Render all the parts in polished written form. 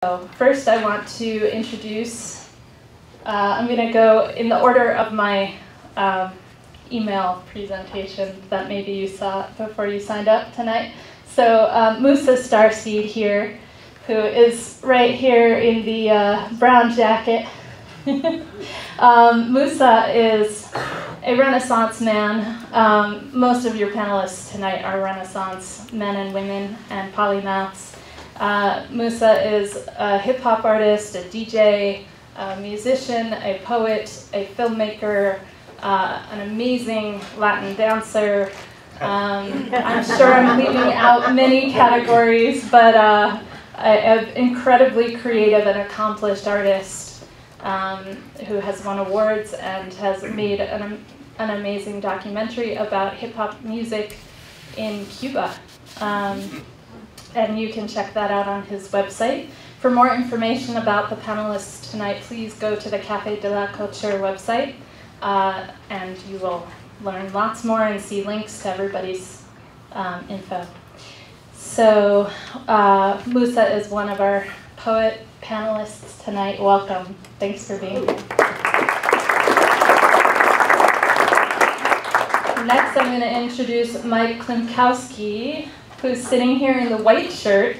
So first I want to introduce, I'm going to go in the order of my email presentation that maybe you saw before you signed up tonight. So Musa Starseed here, who is right here in the brown jacket. Musa is a Renaissance man. Most of your panelists tonight are Renaissance men and women and polymaths. Musa is a hip-hop artist, a DJ, a musician, a poet, a filmmaker, an amazing Latin dancer. I'm sure I'm leaving out many categories, but an incredibly creative and accomplished artist who has won awards and has made an amazing documentary about hip-hop music in Cuba. And you can check that out on his website. For more information about the panelists tonight, please go to the Café de la Culture website, and you will learn lots more and see links to everybody's info. So Musa is one of our poet panelists tonight. Welcome. Thanks for being here. Next, I'm going to introduce Mike Klymkowsky, who's sitting here in the white shirt.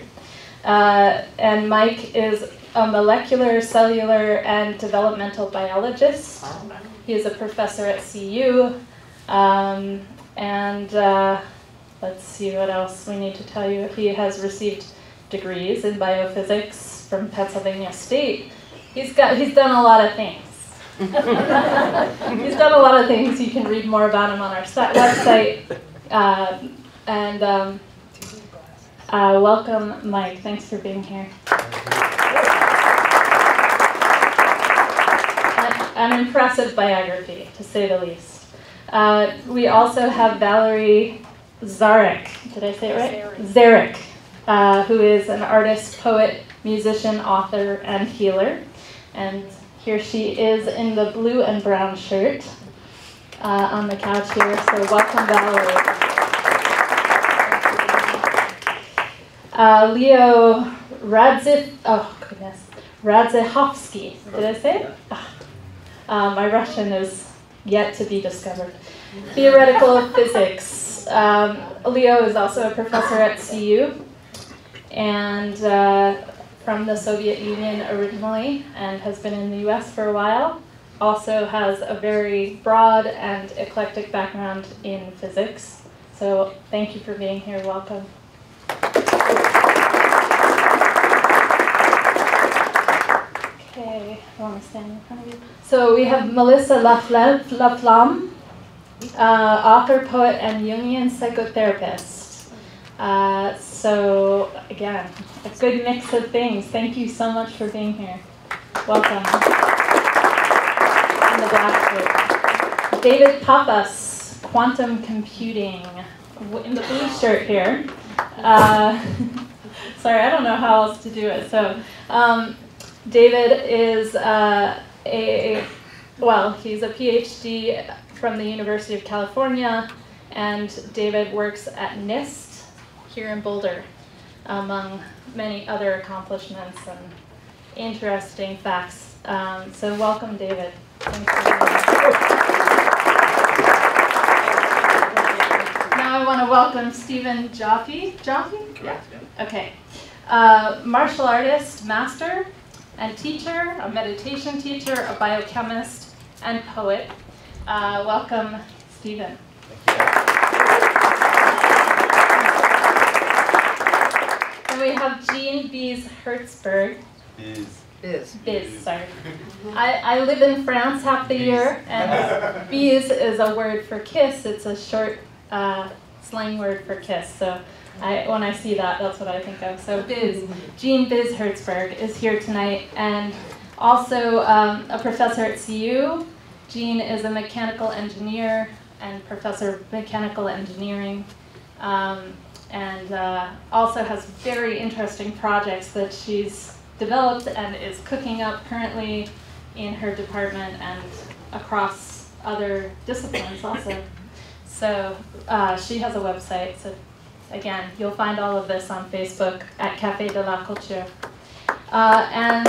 And Mike is a molecular, cellular, and developmental biologist. He is a professor at CU. Let's see what else we need to tell you. He has received degrees in biophysics from Pennsylvania State. He's done a lot of things. He's done a lot of things. You can read more about him on our website. Welcome, Mike. Thanks for being here. An impressive biography, to say the least. We also have Valerie Czarek. Did I say it right? Czarek, who is an artist, poet, musician, author, and healer. And here she is in the blue and brown shirt on the couch here. So welcome, Valerie. Leo Radzihovsky. Did I say it? My Russian is yet to be discovered. Theoretical physics. Leo is also a professor at CU and from the Soviet Union originally, and has been in the US for a while. Also has a very broad and eclectic background in physics. So thank you for being here. Welcome. Okay, I want to stand in front of you. So we have Melissa Flamme, author, poet, and Jungian psychotherapist. So again, a good mix of things. Thank you so much for being here. Welcome. In the black shirt. David Pappas, quantum computing, in the blue shirt here. Sorry, I don't know how else to do it. So David is he's a PhD from the University of California, and David works at NIST here in Boulder, among many other accomplishments and interesting facts. So welcome, David. Thanks for being here. Now I want to welcome Stephen Joffe. Joffe? Yeah. Okay. Martial artist, master, and teacher, a meditation teacher, a biochemist, and poet. Welcome, Stephen. And we have Jean Biz Hertzberg. Biz, sorry. I live in France half the year, and Biz is a word for kiss. It's a short slang word for kiss. So when I see that, that's what I think of. So Jean Biz Hertzberg is here tonight, and also a professor at CU. Jean is a mechanical engineer and professor of mechanical engineering, and also has very interesting projects that she's developed and is cooking up currently in her department and across other disciplines also. So she has a website. So again, you'll find all of this on Facebook at Café de la Culture. And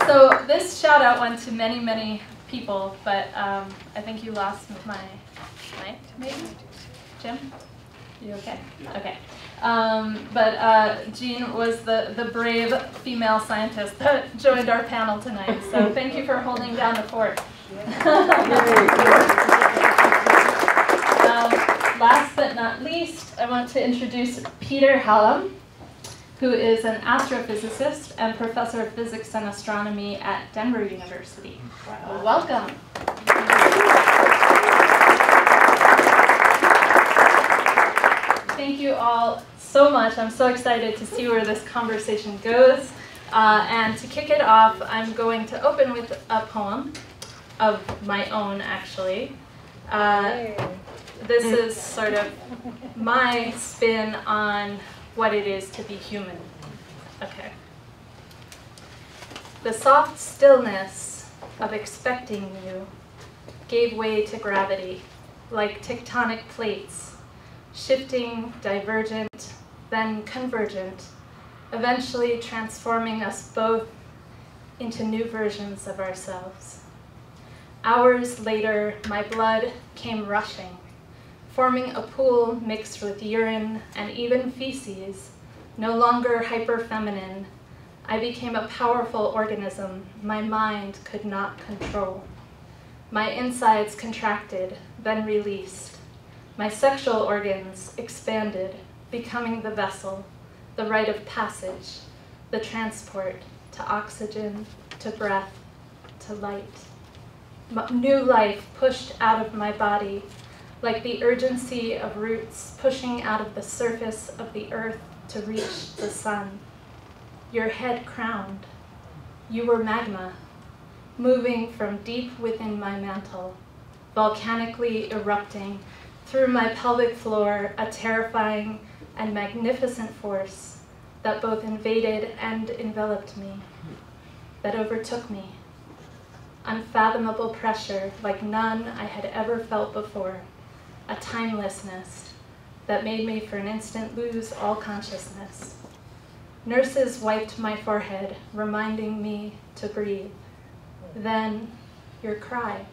so this shout out went to many, many people, but I think you lost my mic, maybe? Jim? You okay? Okay. But Jean was the brave female scientist that joined our panel tonight, so thank you for holding down the fort. Last but not least, I want to introduce Peter Hallam, who is an astrophysicist and professor of physics and astronomy at Denver University. Wow. Welcome. Thank you all so much. I'm so excited to see where this conversation goes. And to kick it off, I'm going to open with a poem of my own, actually. This is sort of my spin on what it is to be human. Okay. The soft stillness of expecting you gave way to gravity, like tectonic plates, shifting, divergent, then convergent, eventually transforming us both into new versions of ourselves. Hours later, my blood came rushing, forming a pool mixed with urine and even feces. No longer hyper-feminine, I became a powerful organism my mind could not control. My insides contracted, then released. My sexual organs expanded, becoming the vessel, the rite of passage, the transport to oxygen, to breath, to light. New life pushed out of my body, like the urgency of roots pushing out of the surface of the earth to reach the sun. Your head crowned. You were magma, moving from deep within my mantle, volcanically erupting through my pelvic floor, a terrifying and magnificent force that both invaded and enveloped me, that overtook me. Unfathomable pressure like none I had ever felt before, a timelessness that made me for an instant lose all consciousness. Nurses wiped my forehead, reminding me to breathe. Then, your cry,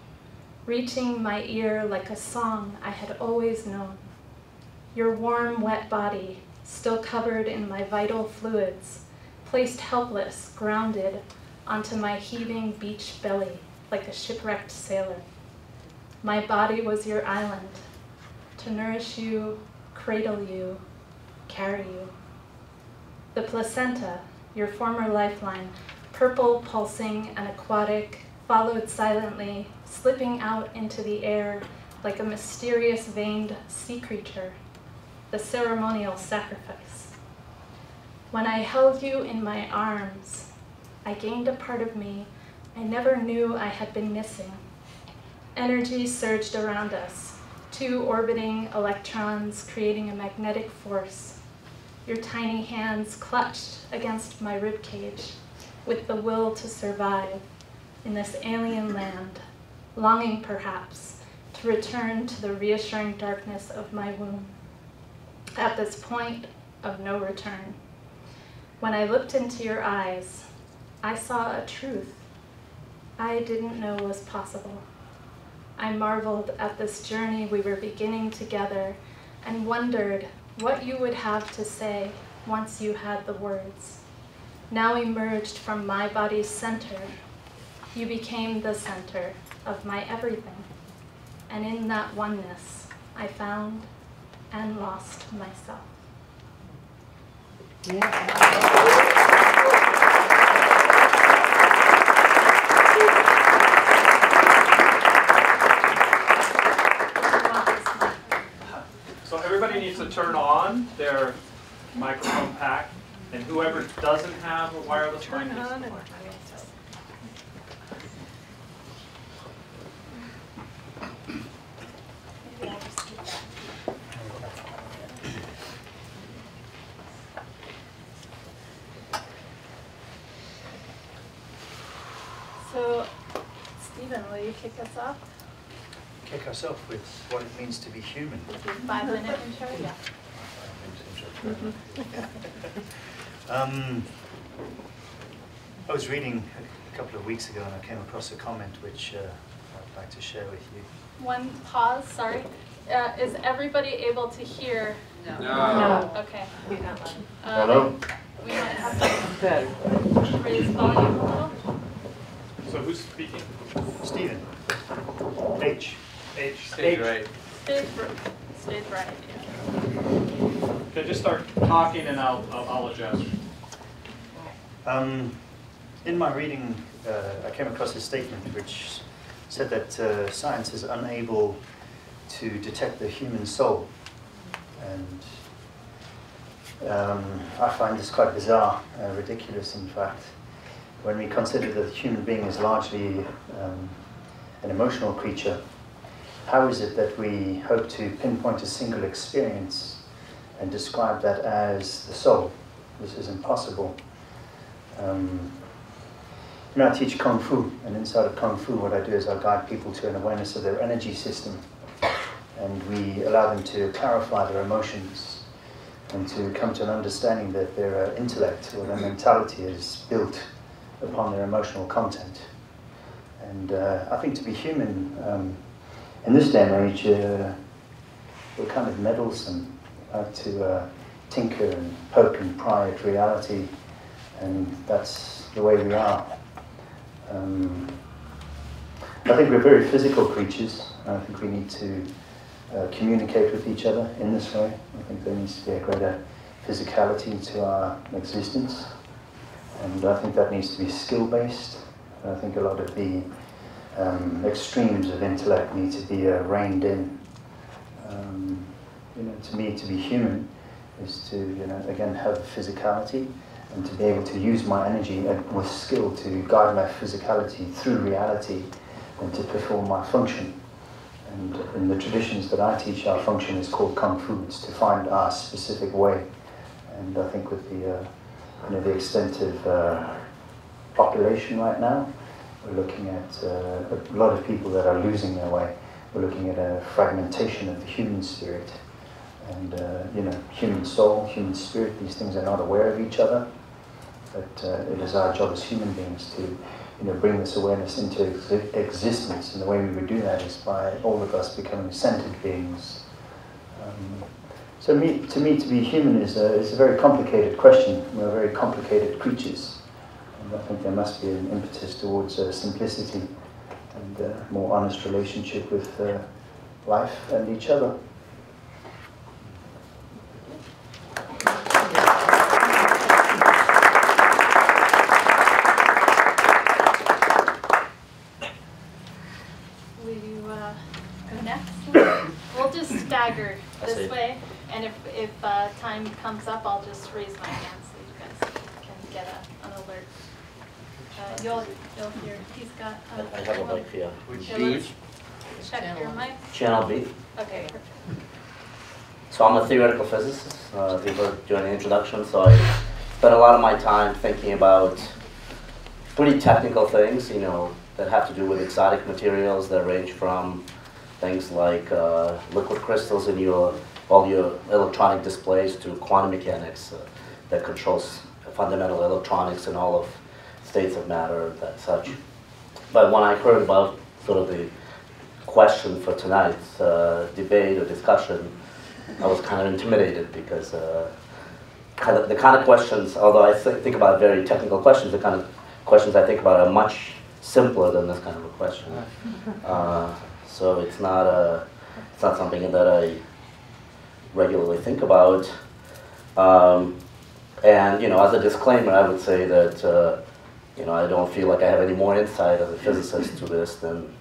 reaching my ear like a song I had always known. Your warm, wet body, still covered in my vital fluids, placed helpless, grounded onto my heaving beach belly like a shipwrecked sailor. My body was your island, to nourish you, cradle you, carry you. The placenta, your former lifeline, purple, pulsing, and aquatic, followed silently, slipping out into the air like a mysterious veined sea creature, the ceremonial sacrifice. When I held you in my arms, I gained a part of me I never knew I had been missing. Energy surged around us, two orbiting electrons creating a magnetic force. Your tiny hands clutched against my ribcage with the will to survive in this alien land, longing perhaps to return to the reassuring darkness of my womb. At this point of no return, when I looked into your eyes, I saw a truth I didn't know was possible. I marveled at this journey we were beginning together and wondered what you would have to say once you had the words. Now emerged from my body's center, you became the center of my everything. And in that oneness, I found and lost myself. Yeah. So everybody needs to turn on their microphone pack, and whoever doesn't have a wireless mic needs to mic. So, Stephen, will you kick us off? Kick us off with what it means to be human. 5-minute intro, yeah. I was reading a couple of weeks ago and I came across a comment which I'd like to share with you. One pause, sorry. Is everybody able to hear? No. No. Okay. Hello? We might have to raise volume a little. So who's speaking? Stephen. H. Stage right. Stage right, yeah. Okay, just start talking and I'll adjust. In my reading, I came across a statement which said that science is unable to detect the human soul. And I find this quite bizarre, ridiculous in fact. When we consider that the human being is largely an emotional creature, how is it that we hope to pinpoint a single experience and describe that as the soul? This is impossible. I teach Kung Fu, and inside of Kung Fu what I do is I guide people to an awareness of their energy system, and we allow them to clarify their emotions and to come to an understanding that their intellect or their mentality is built upon their emotional content. And I think to be human, in this day and age, we're kind of meddlesome, to tinker and poke and pry at reality, and that's the way we are. I think we're very physical creatures. I think we need to communicate with each other in this way. I think there needs to be a greater physicality to our existence, and I think that needs to be skill-based. I think a lot of the extremes of intellect need to be reined in. To me, to be human is to, again, have physicality and to be able to use my energy with skill to guide my physicality through reality and to perform my function. And in the traditions that I teach, our function is called Kung Fu. It's to find our specific way. And I think with the extensive population right now, we're looking at a lot of people that are losing their way. We're looking at a fragmentation of the human spirit. And, human soul, human spirit, these things are not aware of each other. But it is our job as human beings to, bring this awareness into existence. And the way we would do that is by all of us becoming centered beings. To me, to be human is a very complicated question. We're very complicated creatures. And I think there must be an impetus towards simplicity and a more honest relationship with life and each other. This way, and if time comes up, I'll just raise my hand so you guys can get an alert. You'll hear. He's got. I have a mic here. Let's check your mic. Channel B. Okay. Perfect. So I'm a theoretical physicist. People during the introduction, so I spent a lot of my time thinking about pretty technical things, that have to do with exotic materials that range from things like liquid crystals in all your electronic displays to quantum mechanics that controls fundamental electronics and all of states of matter and such. But when I heard about sort of the question for tonight's debate or discussion, I was kind of intimidated because the kind of questions, although I think about very technical questions, the kind of questions I think about are much simpler than this kind of a question. So it's not something that I regularly think about. And as a disclaimer, I would say that I don't feel like I have any more insight as a physicist to this than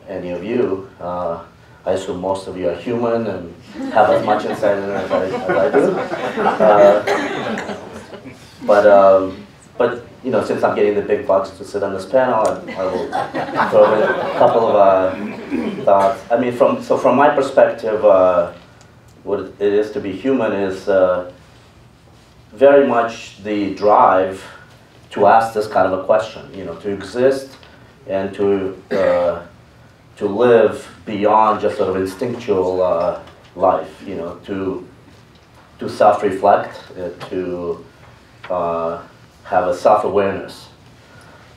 any of you. I assume most of you are human and have as much insight in it as I do. But since I'm getting the big bucks to sit on this panel, I will throw in a couple of thoughts. I mean, from my perspective, what it is to be human is very much the drive to ask this kind of a question. To exist and to live beyond just sort of instinctual life. To self-reflect, to have a self-awareness.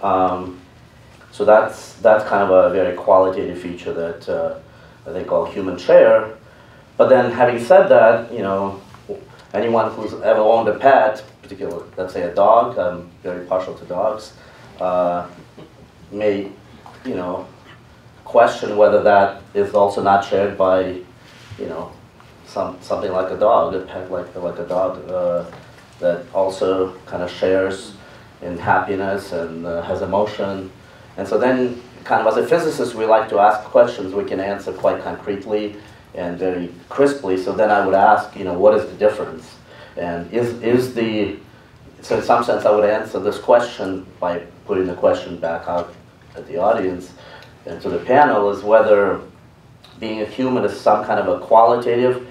So that's kind of a very qualitative feature that I think all humans share. But then, having said that, you know, anyone who's ever owned a pet, particularly, let's say a dog, I'm very partial to dogs, may, you know, question whether that is also not shared by, you know, something like a dog, a pet like a dog that also kind of shares in happiness and has emotion. And so then, kind of as a physicist, we like to ask questions we can answer quite concretely and very crisply. So then I would ask, you know, what is the difference? And so in some sense I would answer this question by putting the question back out at the audience and to the panel, is whether being a human is some kind of a qualitative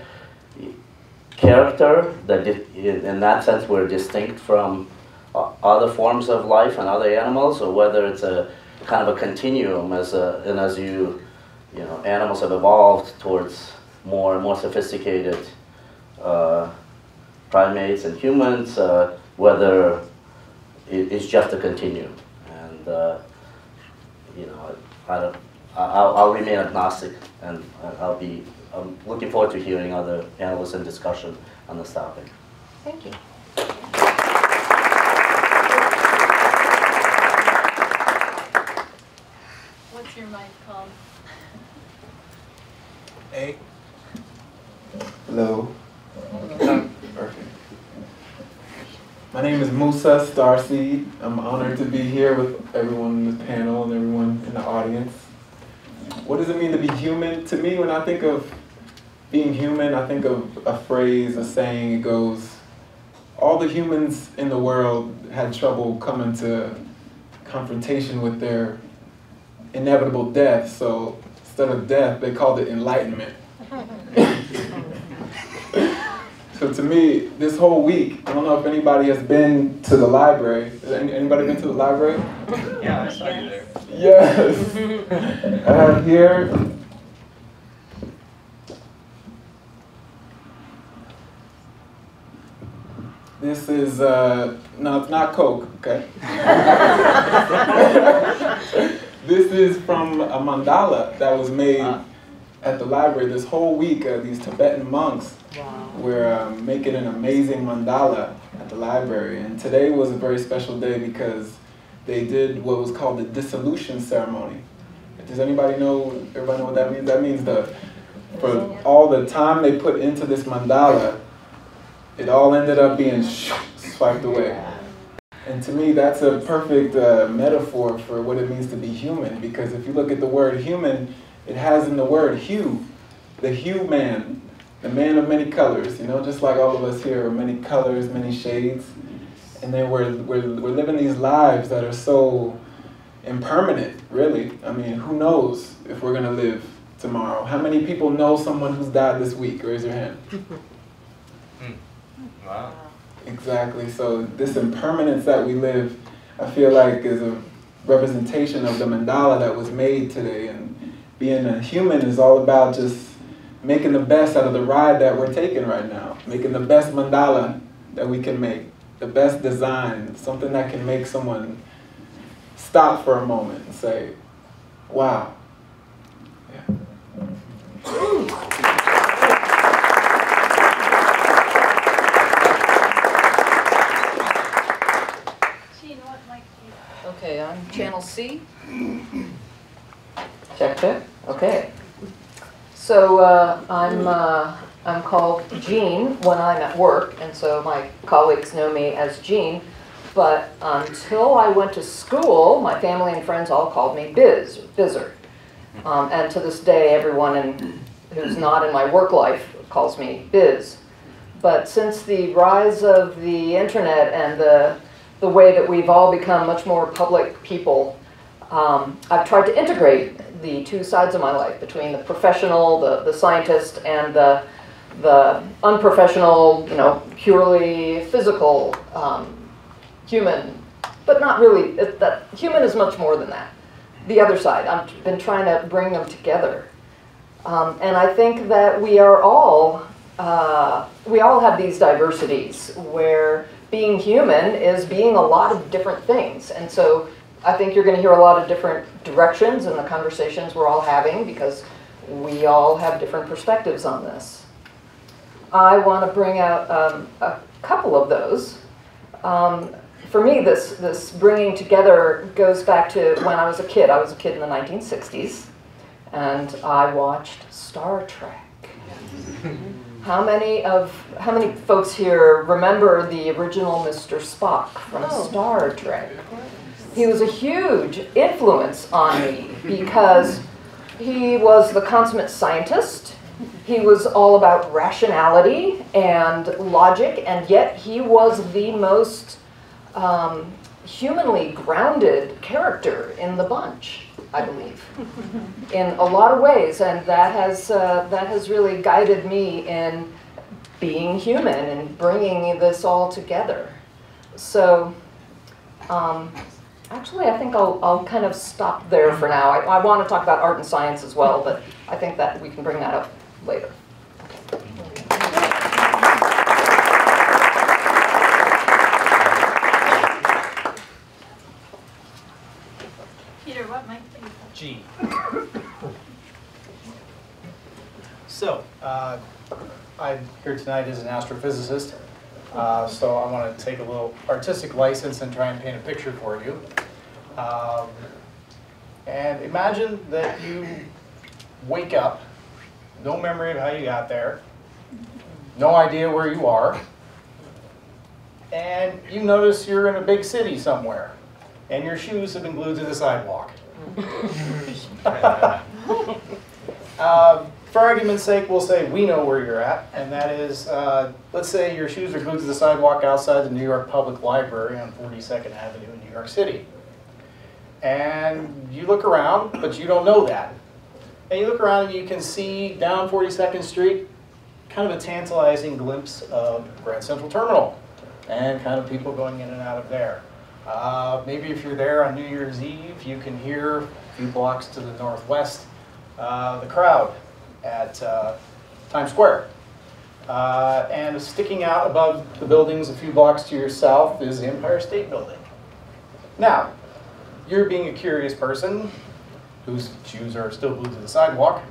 character that in that sense we're distinct from other forms of life and other animals, or whether it's a kind of a continuum as you know, animals have evolved towards more and more sophisticated primates and humans, whether it's just a continuum. And you know, I'll remain agnostic, and I'm looking forward to hearing other analysts and discussion on this topic. Thank you. What's your mic called? Hey. Hello. Perfect. My name is Musa, Starseed. I'm honored to be here with everyone in this panel and everyone in the audience. What does it mean to be human? To me, when I think of being human, I think of a phrase, a saying. It goes, all the humans in the world had trouble coming to confrontation with their inevitable death, so instead of death, they called it enlightenment. So to me, this whole week, I don't know if anybody has been to the library. Has anybody been to the library? Yeah, I saw you there. Yes. I have here. This is, no, it's not Coke, okay? This is from a mandala that was made at the library this whole week. These Tibetan monks were making an amazing mandala at the library. And today was a very special day because they did what was called the Dissolution Ceremony. Does everybody know what that means? That means for all the time they put into this mandala, it all ended up being swiped away. And to me, that's a perfect metaphor for what it means to be human, because if you look at the word human, it has in the word hue, the hue man, the man of many colors, you know, just like all of us here are many colors, many shades. And then we're living these lives that are so impermanent, really. I mean, who knows if we're going to live tomorrow? How many people know someone who's died this week? Raise your hand. Wow. Exactly. So this impermanence that we live, I feel like, is a representation of the mandala that was made today. And being a human is all about just making the best out of the ride that we're taking right now. Making the best mandala that we can make. The best design. Something that can make someone stop for a moment and say, wow. Yeah. Okay, I'm channel C. Check, check. Okay. So I'm called Jean when I'm at work, and so my colleagues know me as Jean. But until I went to school, my family and friends all called me Biz, Bizzer. And to this day, everyone who's not in my work life calls me Biz. But since the rise of the internet and the way that we've all become much more public people, I've tried to integrate the two sides of my life, between the professional, the scientist, and the unprofessional, you know, purely physical human. But not really. That human is much more than that. The other side. I've been trying to bring them together. And I think that we are all we all have these diversities where being human is being a lot of different things. And so I think you're going to hear a lot of different directions in the conversations we're all having because we all have different perspectives on this. I want to bring out a couple of those. For me, this bringing together goes back to when I was a kid. I was a kid in the 1960s, and I watched Star Trek. How many folks here remember the original Mr. Spock from Star Trek? He was a huge influence on me because he was the consummate scientist. He was all about rationality and logic, and yet he was the most humanly grounded character in the bunch, I believe, in a lot of ways, and that has really guided me in being human and bringing this all together. So, actually, I think I'll kind of stop there for now. I want to talk about art and science as well, but I think that we can bring that up later. Peter, what might be? G. So, I'm here tonight as an astrophysicist, so I want to take a little artistic license and try and paint a picture for you. And imagine that you wake up, no memory of how you got there, no idea where you are, and you notice you're in a big city somewhere, and your shoes have been glued to the sidewalk. For argument's sake, we'll say we know where you're at, and that is, let's say your shoes are glued to the sidewalk outside the New York Public Library on 42nd Avenue in New York City. And you look around, but you don't know that. And you look around and you can see down 42nd Street, kind of a tantalizing glimpse of Grand Central Terminal, and kind of people going in and out of there. Maybe if you're there on New Year's Eve, you can hear a few blocks to the northwest, the crowd at Times Square. And sticking out above the buildings a few blocks to your south is the Empire State Building. Now, you're being a curious person whose shoes are still glued to the sidewalk.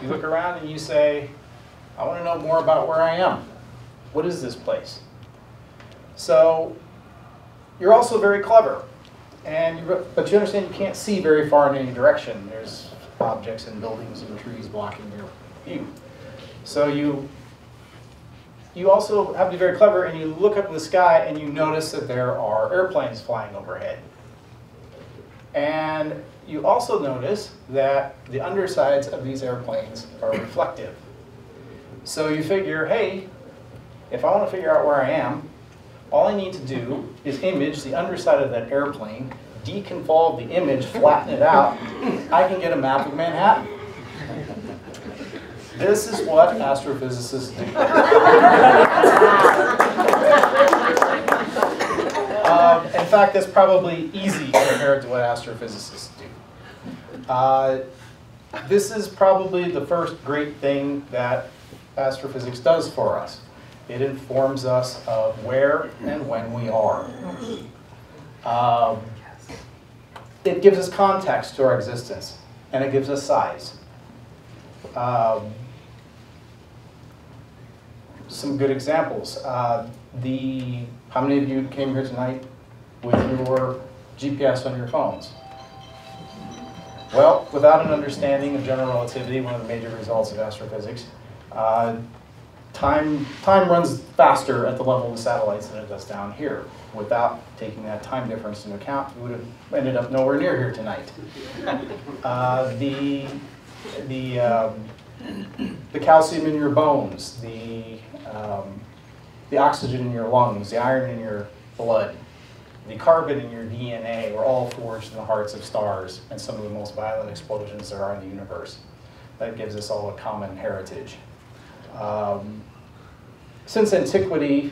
You look around and you say, I want to know more about where I am. What is this place? So, you're also very clever, but you understand you can't see very far in any direction. There's objects and buildings and trees blocking your view. So you also have to be very clever, and you look up in the sky and you notice that there are airplanes flying overhead. And you also notice that the undersides of these airplanes are reflective. So you figure, hey, if I want to figure out where I am, all I need to do is image the underside of that airplane, deconvolve the image, flatten it out, I can get a map of Manhattan. This is what astrophysicists do. In fact, that's probably easy compared to what astrophysicists do. This is probably the first great thing that astrophysics does for us. It informs us of where and when we are. It gives us context to our existence, and it gives us size. Some good examples. How many of you came here tonight with your GPS on your phones? Well, without an understanding of general relativity, one of the major results of astrophysics, time runs faster at the level of the satellites than it does down here. Without taking that time difference into account, we would have ended up nowhere near here tonight. The calcium in your bones, the oxygen in your lungs, the iron in your blood, the carbon in your DNA were all forged in the hearts of stars and some of the most violent explosions there are in the universe. That gives us all a common heritage. Since antiquity,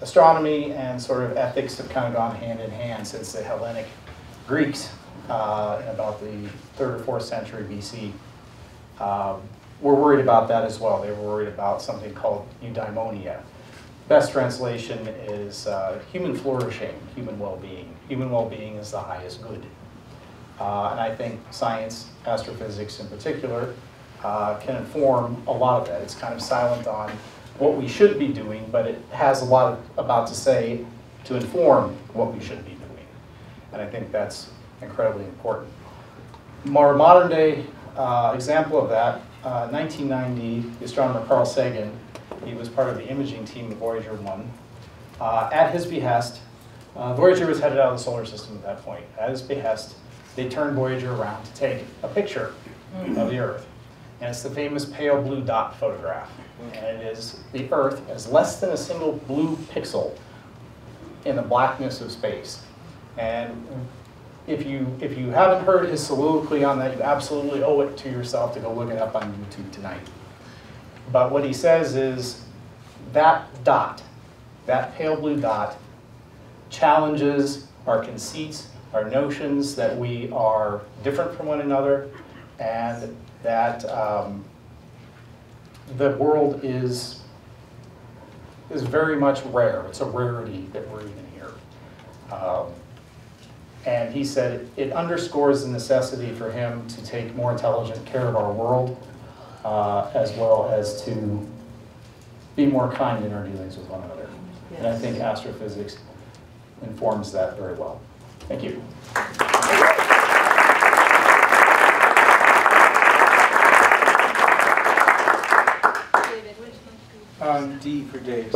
astronomy and sort of ethics have kind of gone hand in hand since the Hellenic Greeks in about the 3rd or 4th century BC. were worried about that as well. They were worried about something called eudaimonia. Best translation is human flourishing, human well-being. Human well-being is the highest good. And I think science, astrophysics in particular, can inform a lot of that. It's kind of silent on what we should be doing, but it has a lot about to say to inform what we should be doing. And I think that's incredibly important. More modern day example of that, 1990, the astronomer Carl Sagan, he was part of the imaging team of Voyager 1. At his behest, Voyager was headed out of the solar system at that point. At his behest, they turned Voyager around to take a picture of the Earth. And it's the famous pale blue dot photograph. And it is the Earth as less than a single blue pixel in the blackness of space. And if you haven't heard his soliloquy on that, you absolutely owe it to yourself to go look it up on YouTube tonight. But what he says is that dot, that pale blue dot, challenges our conceits, our notions that we are different from one another, and that the world is very much rare. It's a rarity that we're even here. And he said it underscores the necessity for him to take more intelligent care of our world, as well as to be more kind in our dealings with one another. Yes. And I think astrophysics informs that very well. Thank you. D for Dave.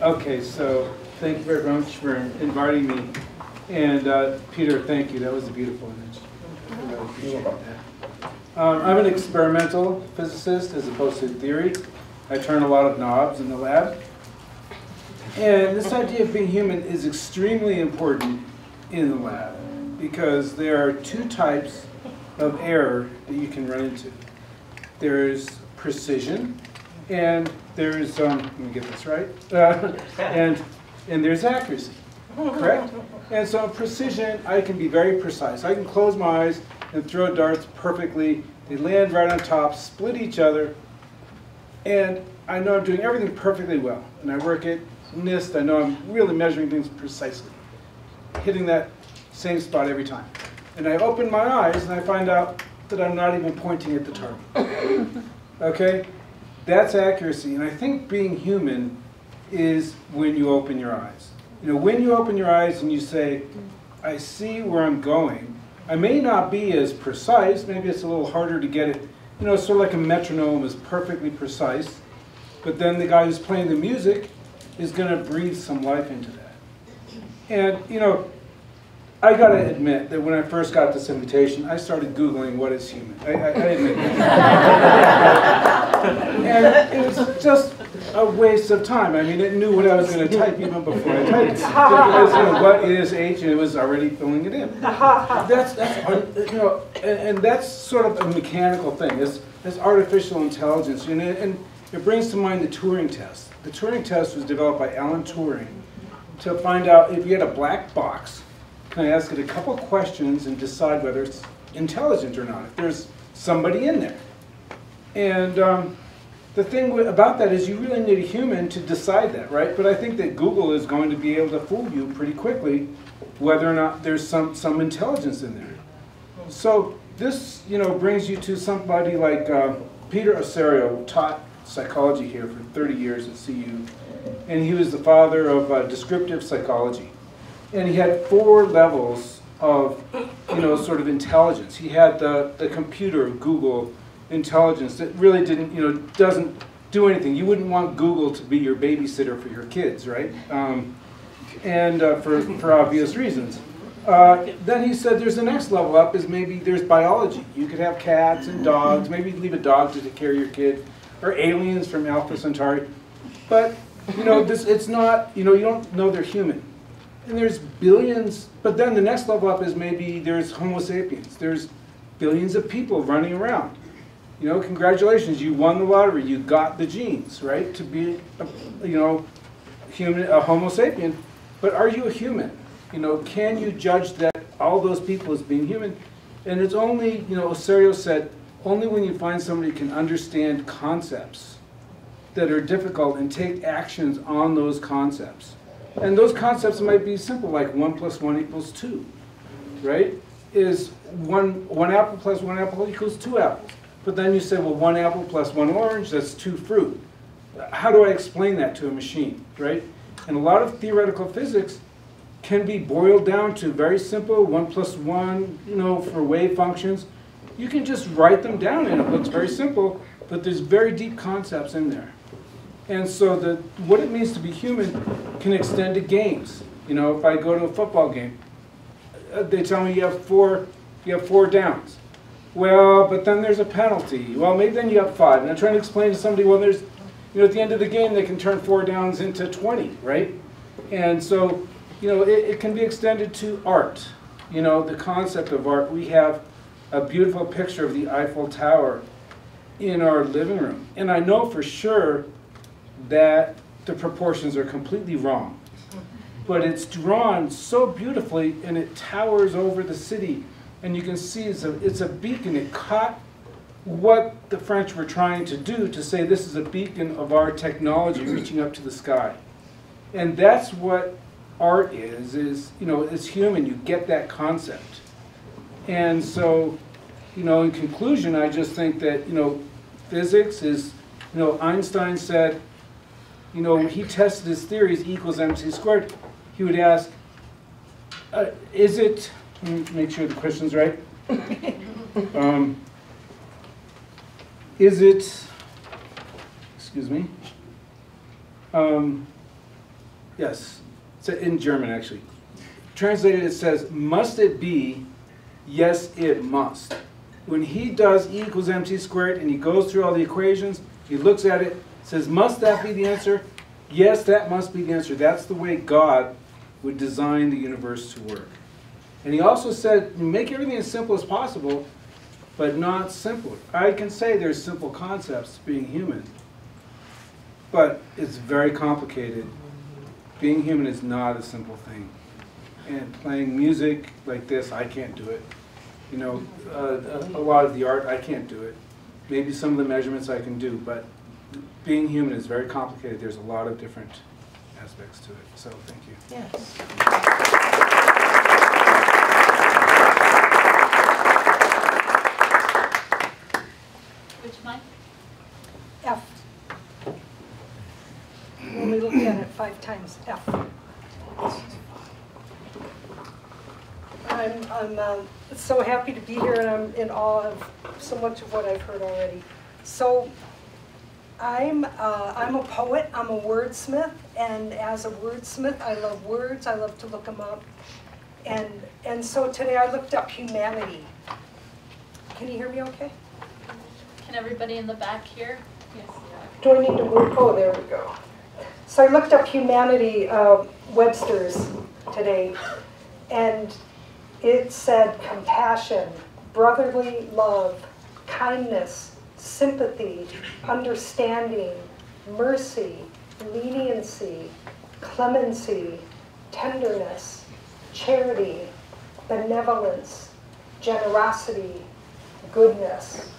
Okay, so thank you very much for inviting me. And Peter, thank you. That was a beautiful image. I really appreciate that. I'm an experimental physicist as opposed to theory. I turn a lot of knobs in the lab. And this idea of being human is extremely important in the lab because there are two types of error that you can run into. There's precision, and there's, let me get this right, and there's accuracy, correct? And so precision, I can be very precise. I can close my eyes and throw darts perfectly. They land right on top, split each other, and I know I'm doing everything perfectly well. And I work at NIST, I know I'm really measuring things precisely, hitting that same spot every time. And I open my eyes and I find out that I'm not even pointing at the target. Okay? That's accuracy. And I think being human is when you open your eyes. You know, when you open your eyes and you say, I see where I'm going. I may not be as precise. Maybe it's a little harder to get it. You know, it's sort of like a metronome is perfectly precise. But then the guy who's playing the music is going to breathe some life into that. And, you know, I got to admit that when I first got this invitation, I started Googling what is human. I admit that. And it was just a waste of time. I mean, it knew what I was going to type even before I typed it. It was, you know, what is H, and it was already filling it in. That's you know, and that's sort of a mechanical thing. It's artificial intelligence, you know, and it brings to mind the Turing test. The Turing test was developed by Alan Turing to find out if you had a black box, can I ask it a couple questions and decide whether it's intelligent or not, if there's somebody in there. And the thing about that is you really need a human to decide that, right? But I think that Google is going to be able to fool you pretty quickly whether or not there's some intelligence in there. So this, you know, brings you to somebody like Peter Osorio taught psychology here for 30 years at CU, and he was the father of descriptive psychology. And he had 4 levels of, you know, sort of intelligence. He had the computer, Google intelligence that really didn't, you know, doesn't do anything. You wouldn't want Google to be your babysitter for your kids, right? For obvious reasons. Then he said there's the next level up is maybe there's biology. You could have cats and dogs, maybe leave a dog to take care of your kid, or aliens from Alpha Centauri. But, you know, it's not, you know, you don't know they're human. And there's billions, but then the next level up is maybe there's Homo sapiens. There's billions of people running around. You know, congratulations, you won the lottery. You got the genes, right, to be, you know, human, a Homo sapien. But are you a human? You know, can you judge that all those people as being human? And it's only, you know, Osorio said, only when you find somebody who can understand concepts that are difficult and take actions on those concepts. And those concepts might be simple, like 1 + 1 = 2, right? Is one apple plus 1 apple equals 2 apples. But then you say, well, 1 apple plus 1 orange, that's 2 fruit. How do I explain that to a machine, right? And a lot of theoretical physics can be boiled down to very simple 1 + 1, you know, for wave functions. You can just write them down and it looks very simple, but there's very deep concepts in there. And so what it means to be human can extend to games. You know, if I go to a football game, they tell me you have four downs. Well, but then there's a penalty. Well, maybe then you have 5. And I'm trying to explain to somebody, well, there's, you know, at the end of the game, they can turn 4 downs into 20, right? And so, you know, it can be extended to art. You know, the concept of art. We have a beautiful picture of the Eiffel Tower in our living room. And I know for sure that the proportions are completely wrong. But it's drawn so beautifully, and it towers over the city. And you can see it's a beacon. It caught what the French were trying to do, to say this is a beacon of our technology reaching up to the sky. And that's what art is, you know, it's human. You get that concept. And so, you know, in conclusion, I just think that, you know, physics is, you know, Einstein said, you know, he tested his theories, E = mc². He would ask, is it, let me make sure the question's right. Is it, excuse me, yes, it's in German actually. Translated it says, must it be? Yes, it must. When he does E = mc² and he goes through all the equations, he looks at it, says, must that be the answer? Yes, that must be the answer. That's the way God would design the universe to work. And he also said, make everything as simple as possible, but not simpler. I can say there's simple concepts being human, but it's very complicated. Being human is not a simple thing. And playing music like this, I can't do it. You know, a lot of the art, I can't do it. Maybe some of the measurements I can do, but being human is very complicated. There's a lot of different aspects to it. So thank you. Yes. Which mic? F. When we look at it 5 times, F. I'm so happy to be here, and I'm in awe of so much of what I've heard already. So I'm a poet, I'm a wordsmith, and as a wordsmith, I love words, I love to look them up. And so today I looked up humanity. Can you hear me okay? Can everybody in the back hear? Yes. Do I need to move? Oh, there we go. So I looked up humanity, Webster's today, and it said compassion, brotherly love, kindness, sympathy, understanding, mercy, leniency, clemency, tenderness, charity, benevolence, generosity, goodness.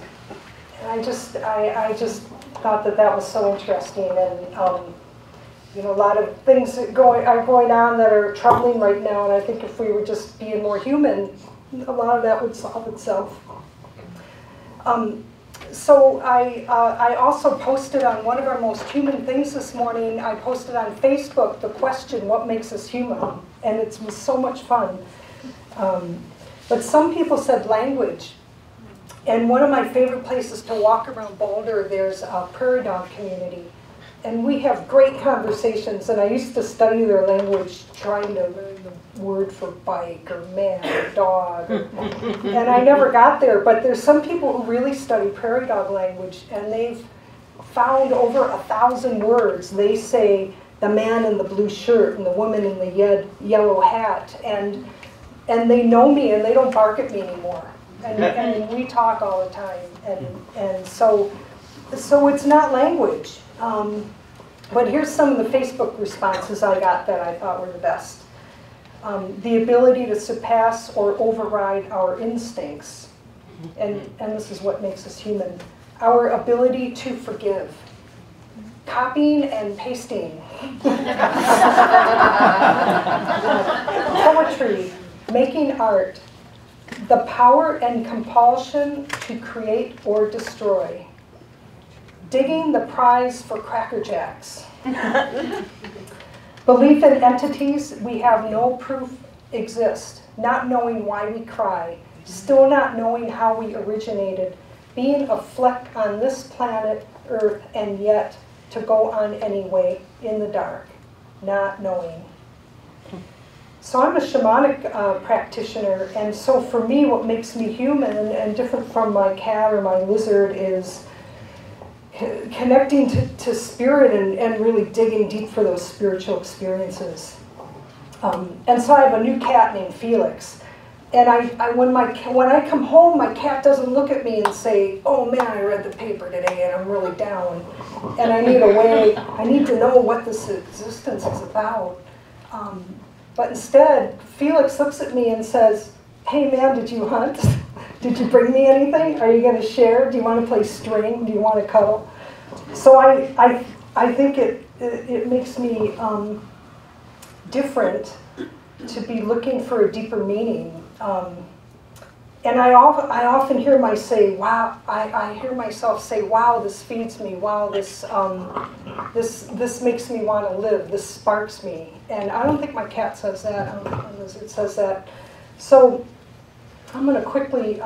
And I just thought that was so interesting, and you know, a lot of things that are going on that are troubling right now, and I think if we were just being more human, a lot of that would solve itself. So I also posted on one of our most human things this morning, I posted on Facebook the question, what makes us human? And it was so much fun. But some people said language. And one of my favorite places to walk around Boulder, there's a prairie dog community. And we have great conversations, and I used to study their language, trying to learn the word for bike or man or dog. And I never got there, but there's some people who really study prairie dog language, and they've found over 1,000 words. They say the man in the blue shirt and the woman in the yellow hat, and they know me, and they don't bark at me anymore. And we talk all the time, and so it's not language. But here's some of the Facebook responses I got that I thought were the best. The ability to surpass or override our instincts. and this is what makes us human. Our ability to forgive. Copying and pasting. Poetry, making art. The power and compulsion to create or destroy. Digging the prize for Cracker Jacks. Belief in entities we have no proof exist. Not knowing why we cry. Still not knowing how we originated. Being a fleck on this planet, Earth, and yet to go on anyway in the dark. Not knowing. So I'm a shamanic practitioner, and so for me what makes me human and different from my cat or my lizard is connecting to spirit and really digging deep for those spiritual experiences. And so I have a new cat named Felix. And when I come home, my cat doesn't look at me and say, oh man, I read the paper today and I'm really down. And I need to know what this existence is about. But instead, Felix looks at me and says, hey man, did you hunt? Did you bring me anything? Are you going to share? Do you want to play string? Do you want to cuddle? So I think it makes me different to be looking for a deeper meaning. And I often hear I hear myself say, wow, this feeds me. Wow, this makes me want to live. This sparks me. And I don't think my cat says that. I don't think my lizard says that. So I'm going to quickly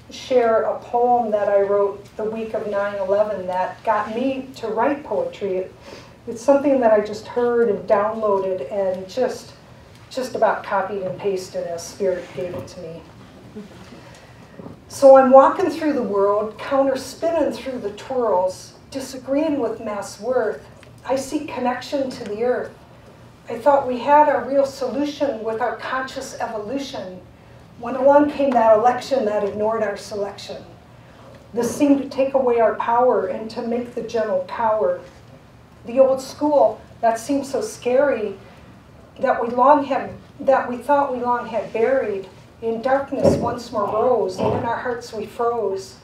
share a poem that I wrote the week of 9/11 that got me to write poetry. It's something that I just heard and downloaded and just about copied and pasted as Spirit gave it to me. So I'm walking through the world, counter-spinning through the twirls, disagreeing with mass worth. I seek connection to the earth. I thought we had our real solution with our conscious evolution. When along came that election that ignored our selection. This seemed to take away our power and to make the gentle cower. The old school that seemed so scary that we thought we long had buried, in darkness once more rose, and in our hearts we froze.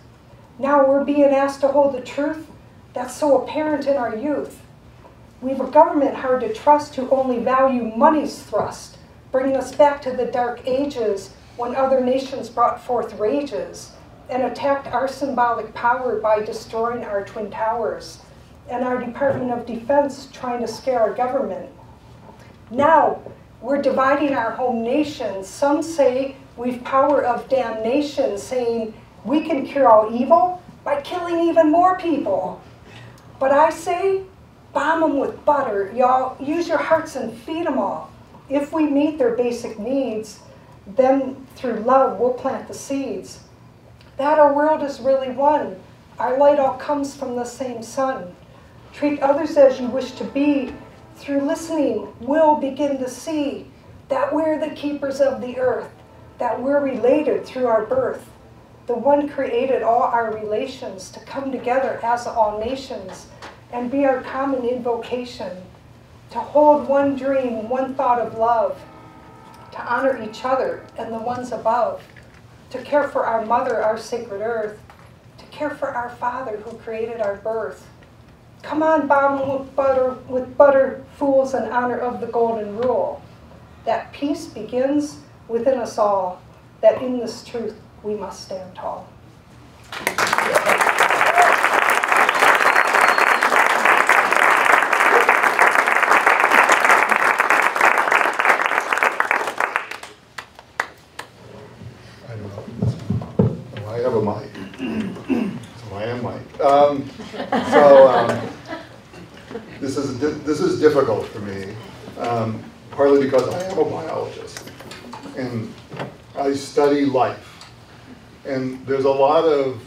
Now we're being asked to hold the truth that's so apparent in our youth. We've a government hard to trust who only value money's thrust, bringing us back to the dark ages when other nations brought forth rages and attacked our symbolic power by destroying our twin towers, and our Department of Defense trying to scare our government. Now, we're dividing our home nation. Some say we've power of damnation, saying we can cure all evil by killing even more people. But I say, bomb them with butter. Y'all, use your hearts and feed them all. If we meet their basic needs, then through love we'll plant the seeds. That our world is really one. Our light all comes from the same sun. Treat others as you wish to be. Through listening, we'll begin to see that we're the keepers of the earth, that we're related through our birth. The one created all our relations to come together as all nations and be our common invocation, to hold one dream, one thought of love, to honor each other and the ones above, to care for our mother, our sacred earth, to care for our Father who created our birth. Come on, bomb with butter, fools, in honor of the golden rule, that peace begins within us all, that in this truth we must stand tall. I have a mic, so I am mic. This is difficult for me, partly because I am a biologist and I study life, and there's a lot of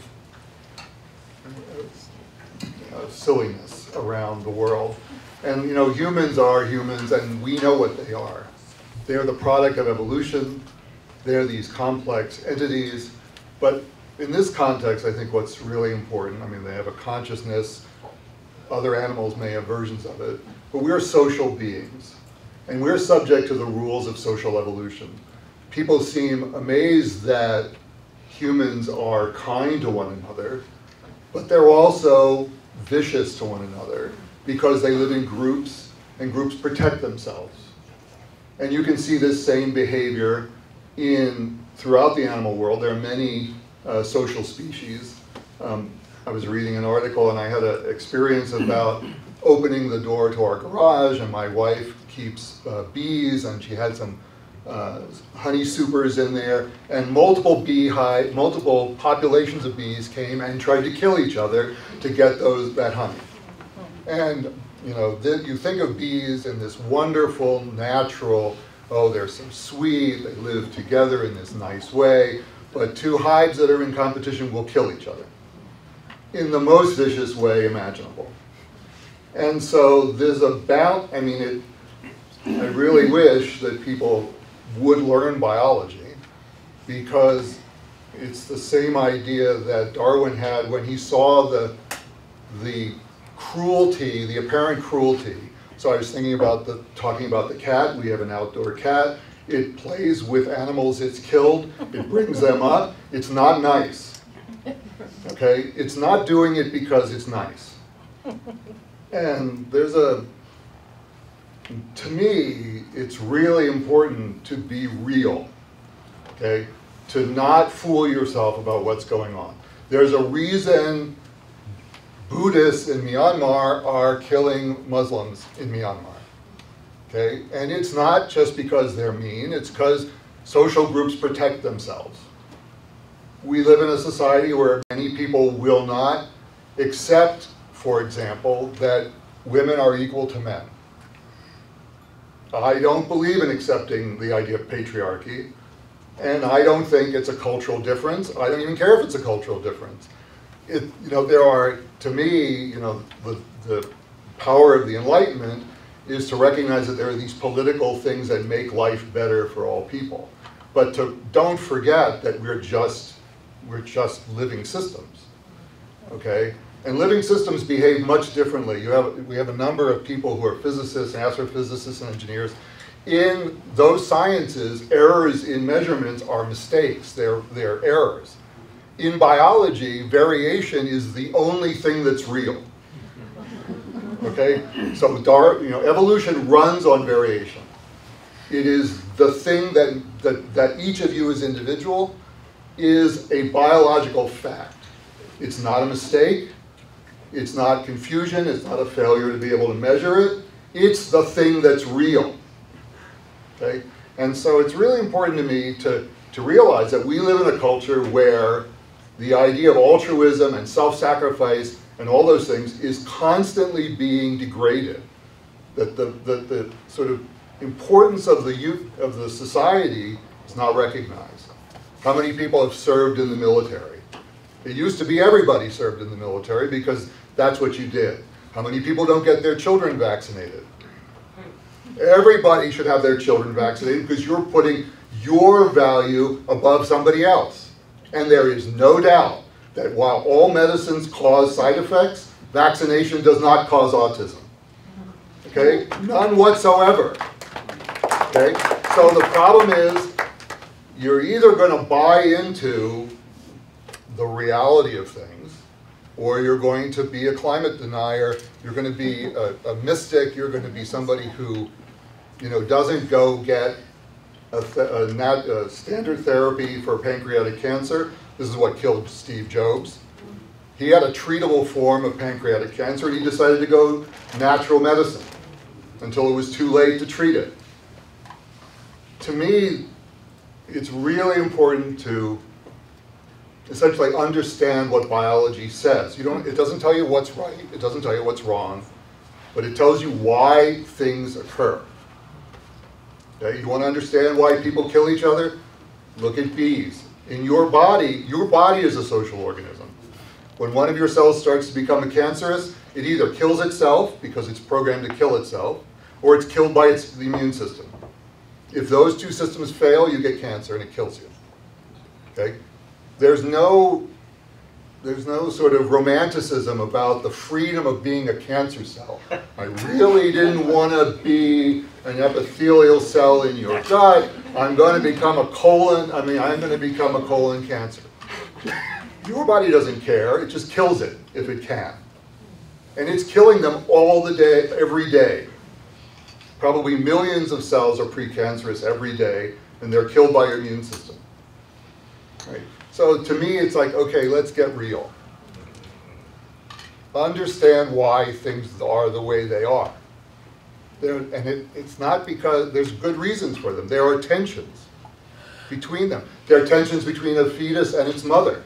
silliness around the world, and humans are humans, and we know what they are. They're the product of evolution. They're these complex entities, but in this context, I think what's really important, they have a consciousness. Other animals may have versions of it, but we're social beings, and we're subject to the rules of social evolution. People seem amazed that humans are kind to one another, but they're also vicious to one another because they live in groups, and groups protect themselves. And you can see this same behavior throughout the animal world. There are many social species. I was reading an article and I had an experience about opening the door to our garage, and my wife keeps bees, and she had some honey supers in there, and multiple populations of bees came and tried to kill each other to get that honey. And you know, you think of bees in this wonderful, natural, oh, they're so sweet, they live together in this nice way, but two hives that are in competition will kill each other in the most vicious way imaginable. And so there's I really wish that people would learn biology, because it's the same idea that Darwin had when he saw the cruelty, the apparent cruelty. So I was thinking about talking about the cat. We have an outdoor cat. It plays with animals it's killed. It brings them up. It's not nice. Okay? It's not doing it because it's nice. And to me, it's really important to be real. Okay? To not fool yourself about what's going on. There's a reason Buddhists in Myanmar are killing Muslims in Myanmar. Okay? And it's not just because they're mean, it's because social groups protect themselves. We live in a society where many people will not accept, for example, that women are equal to men. I don't believe in accepting the idea of patriarchy, and I don't think it's a cultural difference. I don't even care if it's a cultural difference. There are, to me, the power of the Enlightenment is to recognize that there are these political things that make life better for all people. But don't forget that we're just living systems, okay? And living systems behave much differently. We have a number of people who are physicists, astrophysicists, and engineers. In those sciences, errors in measurements are mistakes. They're errors. In biology, variation is the only thing that's real. Okay? So evolution runs on variation. It is the thing that each of you as individual is a biological fact. It's not a mistake. It's not confusion. It's not a failure to be able to measure it. It's the thing that's real. Okay? And so it's really important to me to realize that we live in a culture where the idea of altruism and self-sacrifice and all those things is constantly being degraded. That the sort of importance of the society is not recognized. How many people have served in the military? It used to be everybody served in the military because that's what you did. How many people don't get their children vaccinated? Everybody should have their children vaccinated because you're putting your value above somebody else. And there is no doubt that while all medicines cause side effects, vaccination does not cause autism. Okay? None whatsoever. Okay? So the problem is, you're either going to buy into the reality of things, or you're going to be a climate denier, you're going to be a mystic, you're going to be somebody who doesn't go get a standard therapy for pancreatic cancer. This is what killed Steve Jobs. He had a treatable form of pancreatic cancer, and he decided to go natural medicine until it was too late to treat it. To me, it's really important to essentially understand what biology says. It doesn't tell you what's right, it doesn't tell you what's wrong, but it tells you why things occur. Okay? You want to understand why people kill each other? Look at bees. In your body is a social organism. When one of your cells starts to become cancerous, it either kills itself because it's programmed to kill itself, or it's killed by the immune system. If those two systems fail, you get cancer and it kills you. Okay? There's no sort of romanticism about the freedom of being a cancer cell. I really didn't want to be an epithelial cell in your gut. I'm going to become a colon cancer. Your body doesn't care, it just kills it if it can. And it's killing them all the day, every day. Probably millions of cells are precancerous every day, and they're killed by your immune system. Right? So to me, it's like, okay, let's get real. Understand why things are the way they are. It's not because there's good reasons for them. There are tensions between them. There are tensions between a fetus and its mother.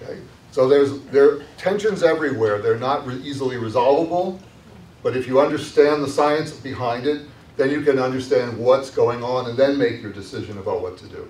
Okay? So there are tensions everywhere. They're not easily resolvable, but if you understand the science behind it, then you can understand what's going on and then make your decision about what to do.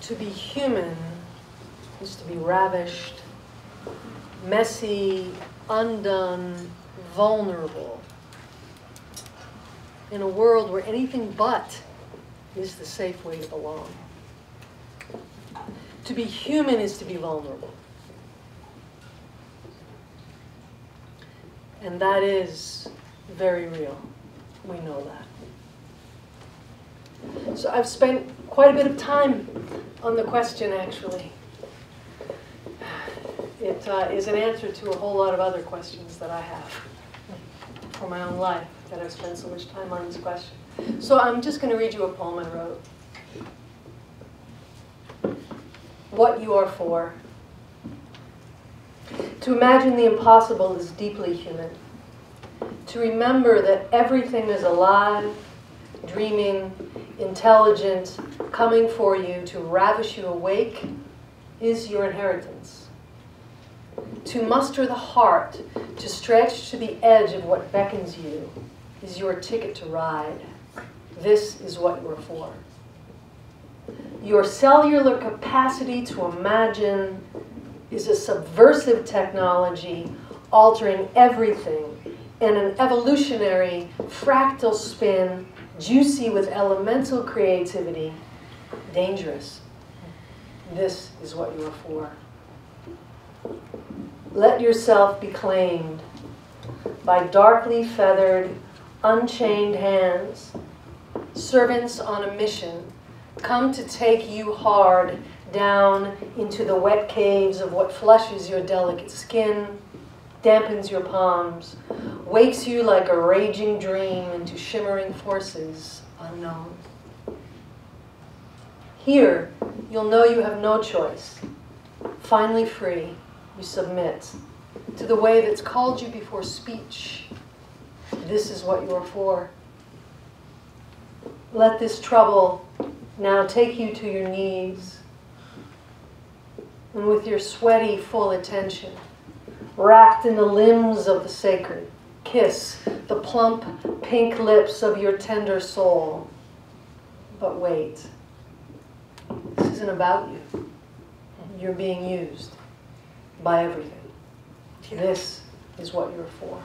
To be human is to be ravished, messy, undone, vulnerable. In a world where anything but is the safe way to belong. To be human is to be vulnerable. And that is very real. We know that. So I've spent quite a bit of time on the question, actually. It is an answer to a whole lot of other questions that I have for my own life, that I've spent so much time on this question. So I'm just going to read you a poem I wrote. What you are for. To imagine the impossible is deeply human. To remember that everything is alive, dreaming, intelligent, coming for you to ravish you awake is your inheritance. To muster the heart, to stretch to the edge of what beckons you is your ticket to ride. This is what you're for. Your cellular capacity to imagine is a subversive technology altering everything in an evolutionary fractal spin, juicy with elemental creativity, dangerous. This is what you are for. Let yourself be claimed by darkly feathered, unchained hands, servants on a mission, come to take you hard down into the wet caves of what flushes your delicate skin, dampens your palms, wakes you like a raging dream into shimmering forces unknown. Here, you'll know you have no choice. Finally free, you submit to the way that's called you before speech. This is what you are for. Let this trouble now take you to your knees, and with your sweaty, full attention, wrapped in the limbs of the sacred, kiss the plump, pink lips of your tender soul. But wait, this isn't about you. You're being used by everything. This is what you're for.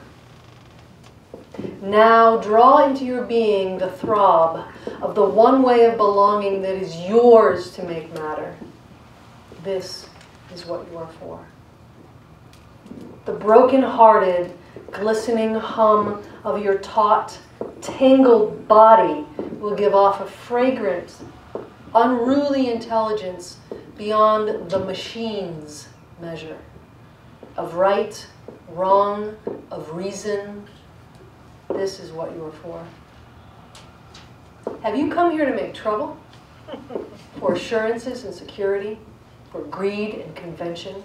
Now draw into your being the throb of the one way of belonging that is yours to make matter. This is what you are for. The broken-hearted, glistening hum of your taut, tangled body will give off a fragrant, unruly intelligence beyond the machine's measure of right, wrong, of reason. This is what you are for. Have you come here to make trouble? For assurances and security? For greed and convention?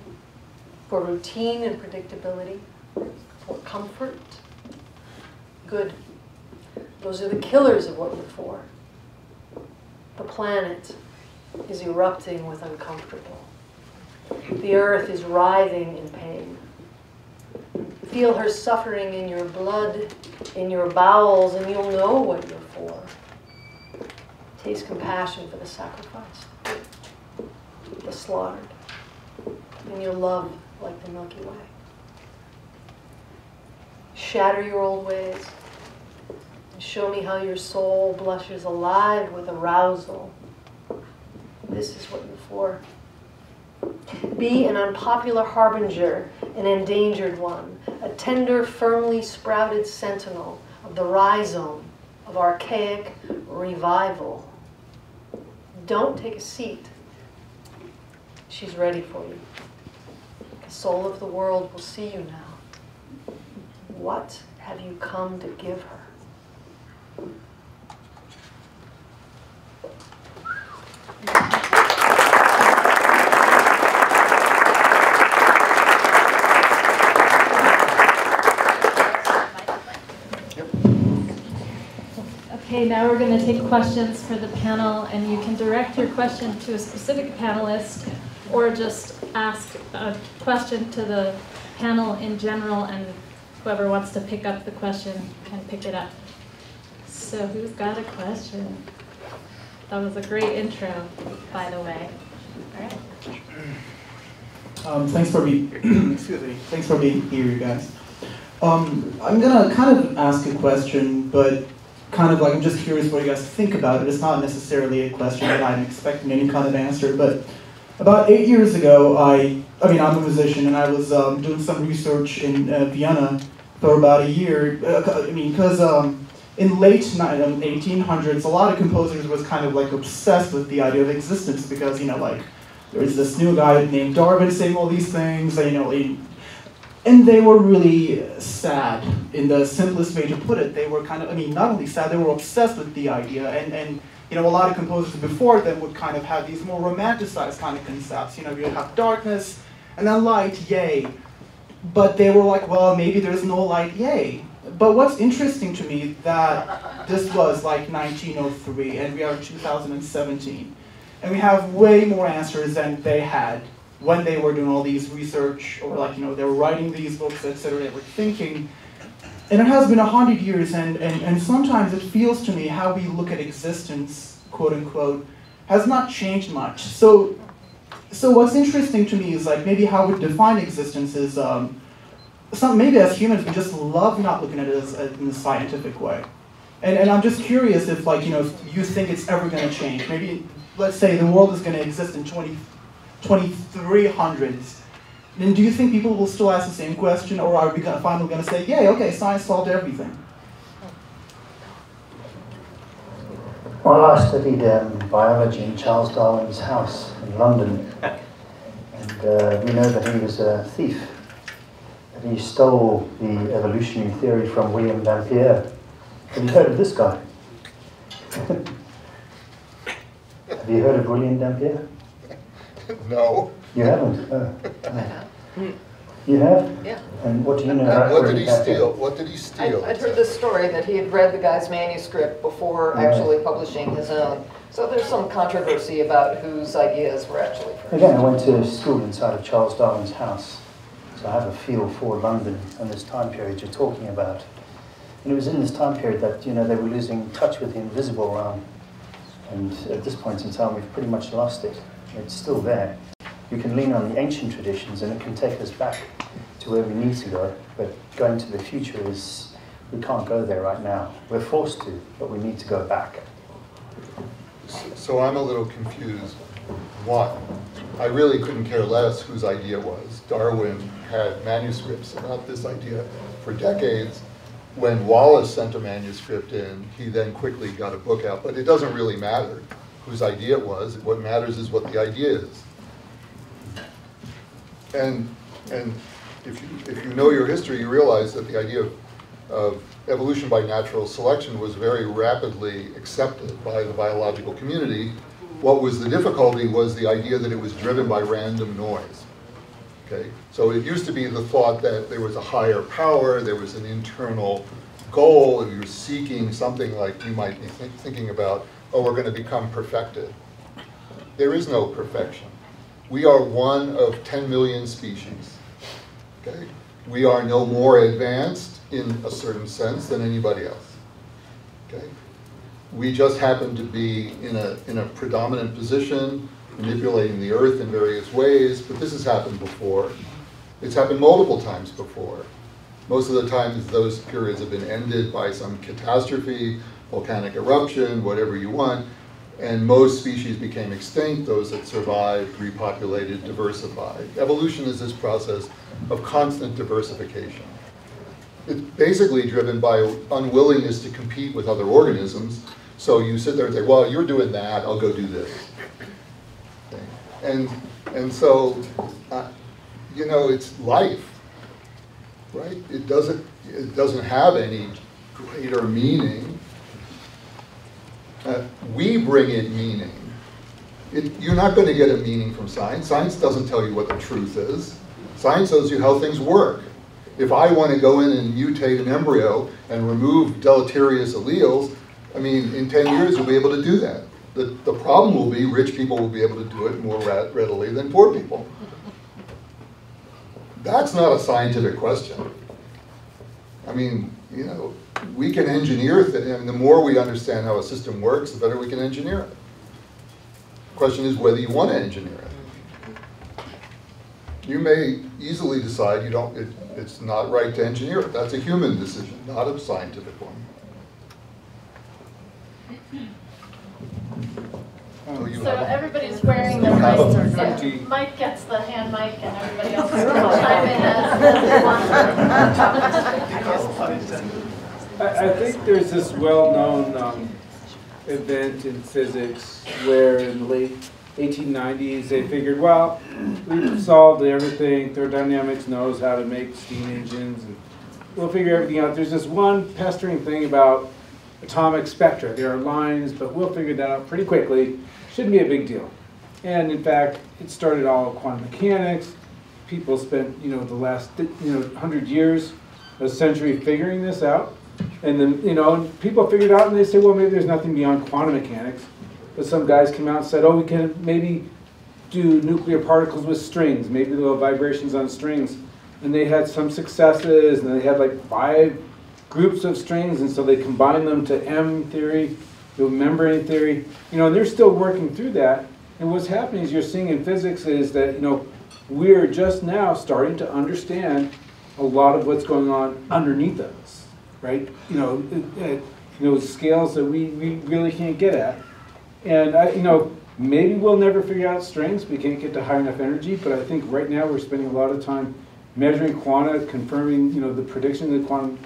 For routine and predictability? For comfort? Good. Those are the killers of what you're for. The planet is erupting with uncomfortable. The earth is writhing in pain. Feel her suffering in your blood, in your bowels, and you'll know what you're for. Taste compassion for the sacrificed, the slaughtered, and you'll love like the Milky Way. Shatter your old ways. Show me how your soul blushes alive with arousal. This is what you're for. Be an unpopular harbinger, an endangered one, a tender, firmly sprouted sentinel of the rhizome of archaic revival. Don't take a seat. She's ready for you. The soul of the world will see you now. What have you come to give her? Okay, now we're going to take questions for the panel, and you can direct your question to a specific panelist or just ask a question to the panel in general, and whoever wants to pick up the question can pick it up. So who's got a question? That was a great intro, by the way. All right. Thanks for being excuse me. Thanks for being here, you guys. I'm gonna kind of ask a question, but kind of like I'm just curious what you guys think about it. It's not necessarily a question that I'm expecting any kind of answer, but about 8 years ago, I mean I'm a musician, and I was doing some research in Vienna for about a year. Because in late 1800s, a lot of composers was kind of like obsessed with the idea of existence, because like there's this new guy named Darwin saying all these things, and they were really sad. In the simplest way to put it, they were kind of, not only sad, they were obsessed with the idea, and a lot of composers before them would kind of have these more romanticized kind of concepts. You have darkness and then light, yay. But they were like, well, maybe there's no light, yay. But what's interesting to me that this was like 1903 and we are 2017. And we have way more answers than they had when they were doing all these research, or they were writing these books, etc. They were thinking. And it has been 100 years, and sometimes it feels to me how we look at existence, quote unquote, has not changed much. So what's interesting to me is maybe how we define existence is, maybe as humans we just love not looking at it in a scientific way. And I'm just curious if if you think it's ever going to change. Maybe, let's say the world is going to exist in 2300s. Then do you think people will still ask the same question, or are we finally going to say, yay, okay, science solved everything? Well, I studied biology in Charles Darwin's house in London, and we know that he was a thief. That he stole the evolutionary theory from William Dampier. Have you heard of this guy? Have you heard of William Dampier? No. You haven't? You have? Yeah. And what do you know about What did he steal? What did he steal? I'd heard this story that he had read the guy's manuscript before actually publishing his own. So there's some controversy about whose ideas were actually first. Again, I went to school inside of Charles Darwin's house, so I have a feel for London and this time period you're talking about. And it was in this time period that they were losing touch with the invisible realm. And at this point in time, we've pretty much lost it. It's still there. You can lean on the ancient traditions and it can take us back to where we need to go. But going to the future we can't go there right now. We're forced to, but we need to go back. So I'm a little confused. One, I really couldn't care less whose idea it was. Darwin had manuscripts about this idea for decades. When Wallace sent a manuscript in, he then quickly got a book out. But it doesn't really matter whose idea it was. What matters is what the idea is. And if you know your history, you realize that the idea of evolution by natural selection was very rapidly accepted by the biological community. What was the difficulty was the idea that it was driven by random noise. Okay? So it used to be the thought that there was a higher power, there was an internal goal, and you're seeking something like you might be thinking about, oh, we're going to become perfected. There is no perfection. We are one of 10 million species. Okay? We are no more advanced in a certain sense than anybody else. Okay? We just happen to be in a predominant position, manipulating the earth in various ways, but this has happened before. It's happened multiple times before. Most of the time, those periods have been ended by some catastrophe, volcanic eruption, whatever you want, and most species became extinct. Those that survived, repopulated, diversified. Evolution is this process of constant diversification. It's basically driven by unwillingness to compete with other organisms. So you sit there and say, well, you're doing that, I'll go do this. Okay. And so, you know, it's life, right? It doesn't have any greater meaning. We bring it meaning. You're not going to get a meaning from science. Science doesn't tell you what the truth is. Science tells you how things work. If I want to go in and mutate an embryo and remove deleterious alleles, I mean, in 10 years you'll be able to do that. The problem will be rich people will be able to do it more readily than poor people. That's not a scientific question. I mean, you know, we can engineer things, and the more we understand how a system works, the better we can engineer it. The question is whether you want to engineer it. You may easily decide you don't, it's not right to engineer it. That's a human decision, not a scientific one. So everybody's wearing their mics. Mike gets the hand mic, and everybody else is going to chime in as they want. I think there's this well-known event in physics where in the late 1890s they figured, well, we've solved everything. Thermodynamics knows how to make steam engines, and we'll figure everything out. There's this one pestering thing about atomic spectra. There are lines, but we'll figure that out pretty quickly. Shouldn't be a big deal. And in fact, it started all quantum mechanics. People spent, you know, the last 100 years, a century figuring this out. And then, you know, people figured out and they say, well, maybe there's nothing beyond quantum mechanics. But some guys came out and said, oh, we can maybe do nuclear particles with strings, maybe little vibrations on strings. And they had some successes, and they had like 5 groups of strings, and so they combined them to M theory, to membrane theory. You know, and they're still working through that. And what's happening is you're seeing in physics is that, you know, we're just now starting to understand a lot of what's going on underneath us, right? You know, scales that we really can't get at. And, you know, maybe we'll never figure out strings. We can't get to high enough energy. But I think right now we're spending a lot of time measuring quanta, confirming, you know, the prediction of the quantum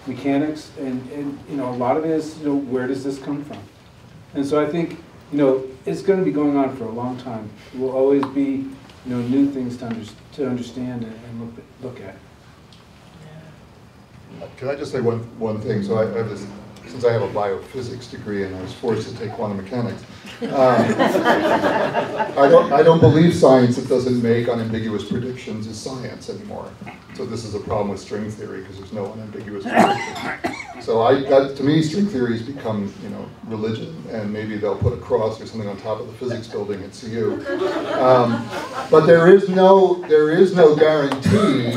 mechanics. And you know, a lot of it is, you know, where does this come from? And so I think, you know, it's going to be going on for a long time. It will always be, you know, new things to understand and look at. Can I just say one thing? So I have this, since I have a biophysics degree and I was forced to take quantum mechanics, I don't believe science that doesn't make unambiguous predictions is science anymore. So this is a problem with string theory because there's no unambiguous prediction. So to me, string theory has become, you know, religion, and maybe they'll put a cross or something on top of the physics building at CU. But there is no guarantee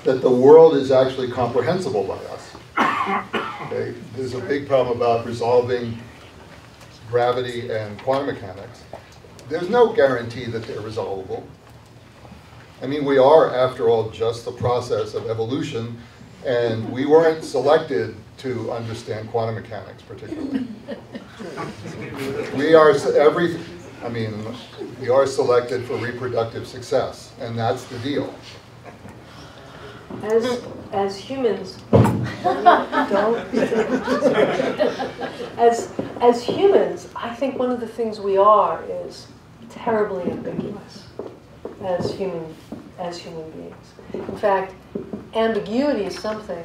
that the world is actually comprehensible by us. Okay? There's a big problem about resolving gravity and quantum mechanics. There's no guarantee that they're resolvable. I mean, we are, after all, just the process of evolution, and we weren't selected to understand quantum mechanics particularly. We are selected for reproductive success, and that's the deal. As humans, as humans, I think one of the things we are is terribly ambiguous as human beings. In fact, ambiguity is something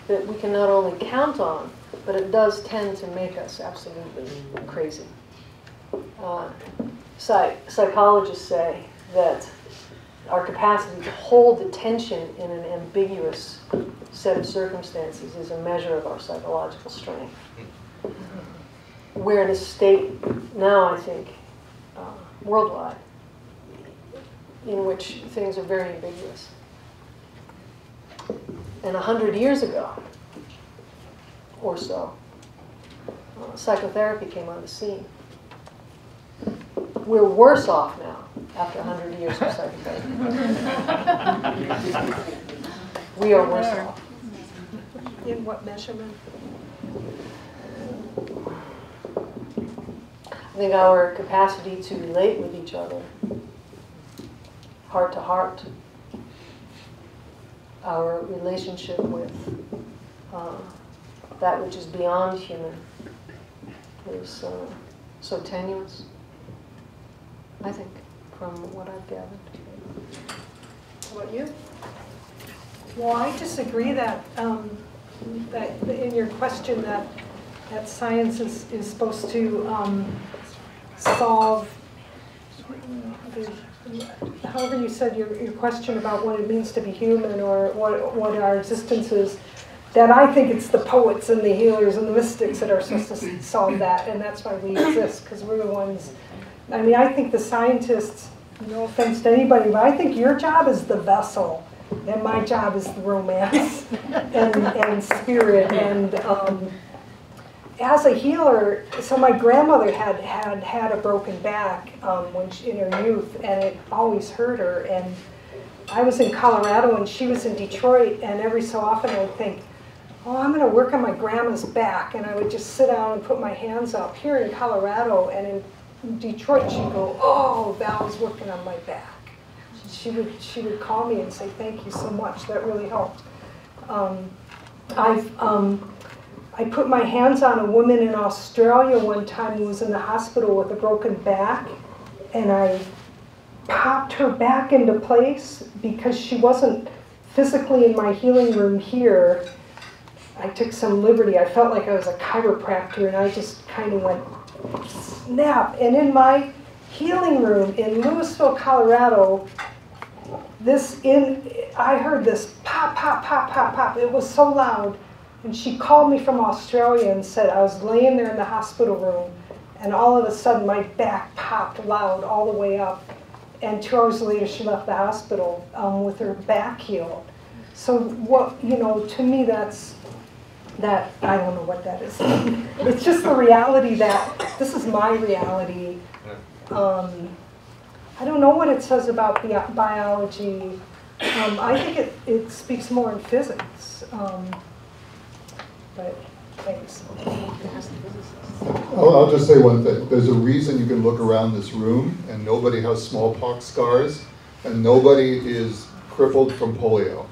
that we can not only count on, but it does tend to make us absolutely crazy. Psychologists say that our capacity to hold attention in an ambiguous set of circumstances is a measure of our psychological strength. We're in a state now, I think, worldwide, in which things are very ambiguous. And 100 years ago, or so, psychotherapy came on the scene. We're worse off now after 100 years of psychotherapy. We are worse off. In what measurement? I think our capacity to relate with each other, heart to heart, our relationship with that which is beyond human is so tenuous, I think, from what I've gathered. How about you? Well, I disagree that in your question that science is supposed to solve, however you said your question about what it means to be human or what our existence is, that I think it's the poets and the healers and the mystics that are supposed to solve that, and that's why we exist, because we're the ones. I mean, I think the scientists, no offense to anybody, but I think your job is the vessel, and my job is the romance and spirit. And as a healer, so my grandmother had a broken back when she, in her youth, and it always hurt her. And I was in Colorado and she was in Detroit, and every so often I would think, oh, I'm going to work on my grandma's back, and I would just sit down and put my hands up. Here in Colorado and in Detroit, she'd go, oh, Val's working on my back. She would call me and say, thank you so much, that really helped. I put my hands on a woman in Australia one time who was in the hospital with a broken back, and I popped her back into place because she wasn't physically in my healing room here. I took some liberty. I felt like I was a chiropractor, and I just kind of went snap. And in my healing room in Louisville, Colorado, I heard this pop, pop, pop, pop, pop. It was so loud. And she called me from Australia and said, I was laying there in the hospital room, and all of a sudden my back popped loud all the way up. And 2 hours later she left the hospital with her back healed. So what, to me that's, I don't know what that is. It's just the reality that this is my reality. I don't know what it says about biology. I think it speaks more in physics. But thanks. I'll just say one thing. There's a reason you can look around this room and nobody has smallpox scars and nobody is crippled from polio.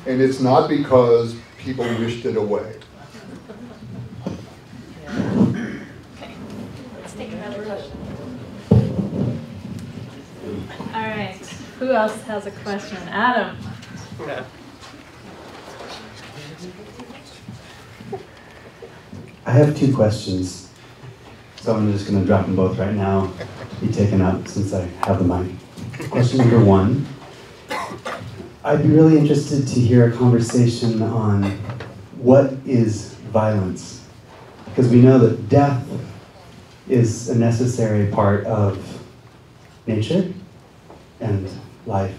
And it's not because people wished it away. Okay, let's take another question. All right, who else has a question? Adam. I have 2 questions, so I'm just going to drop them both right now, be taken up since I have the mic. Question number 1, I'd be really interested to hear a conversation on what is violence, because we know that death is a necessary part of nature and life.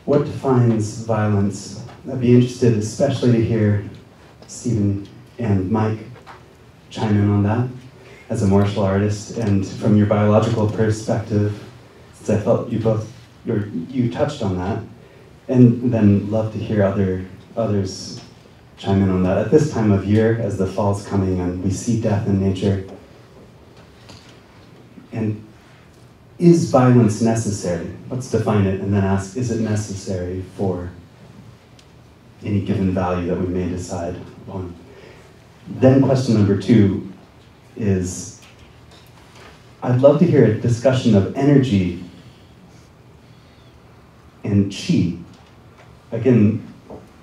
What defines violence? I'd be interested especially to hear Stephen and Mike chime in on that as a martial artist, and from your biological perspective, since I felt you touched on that, and then love to hear others chime in on that. At this time of year, as the fall's coming and we see death in nature, and is violence necessary? Let's define it and then ask, is it necessary for any given value that we may decide upon? Then question number 2 is, I'd love to hear a discussion of energy and chi. Again,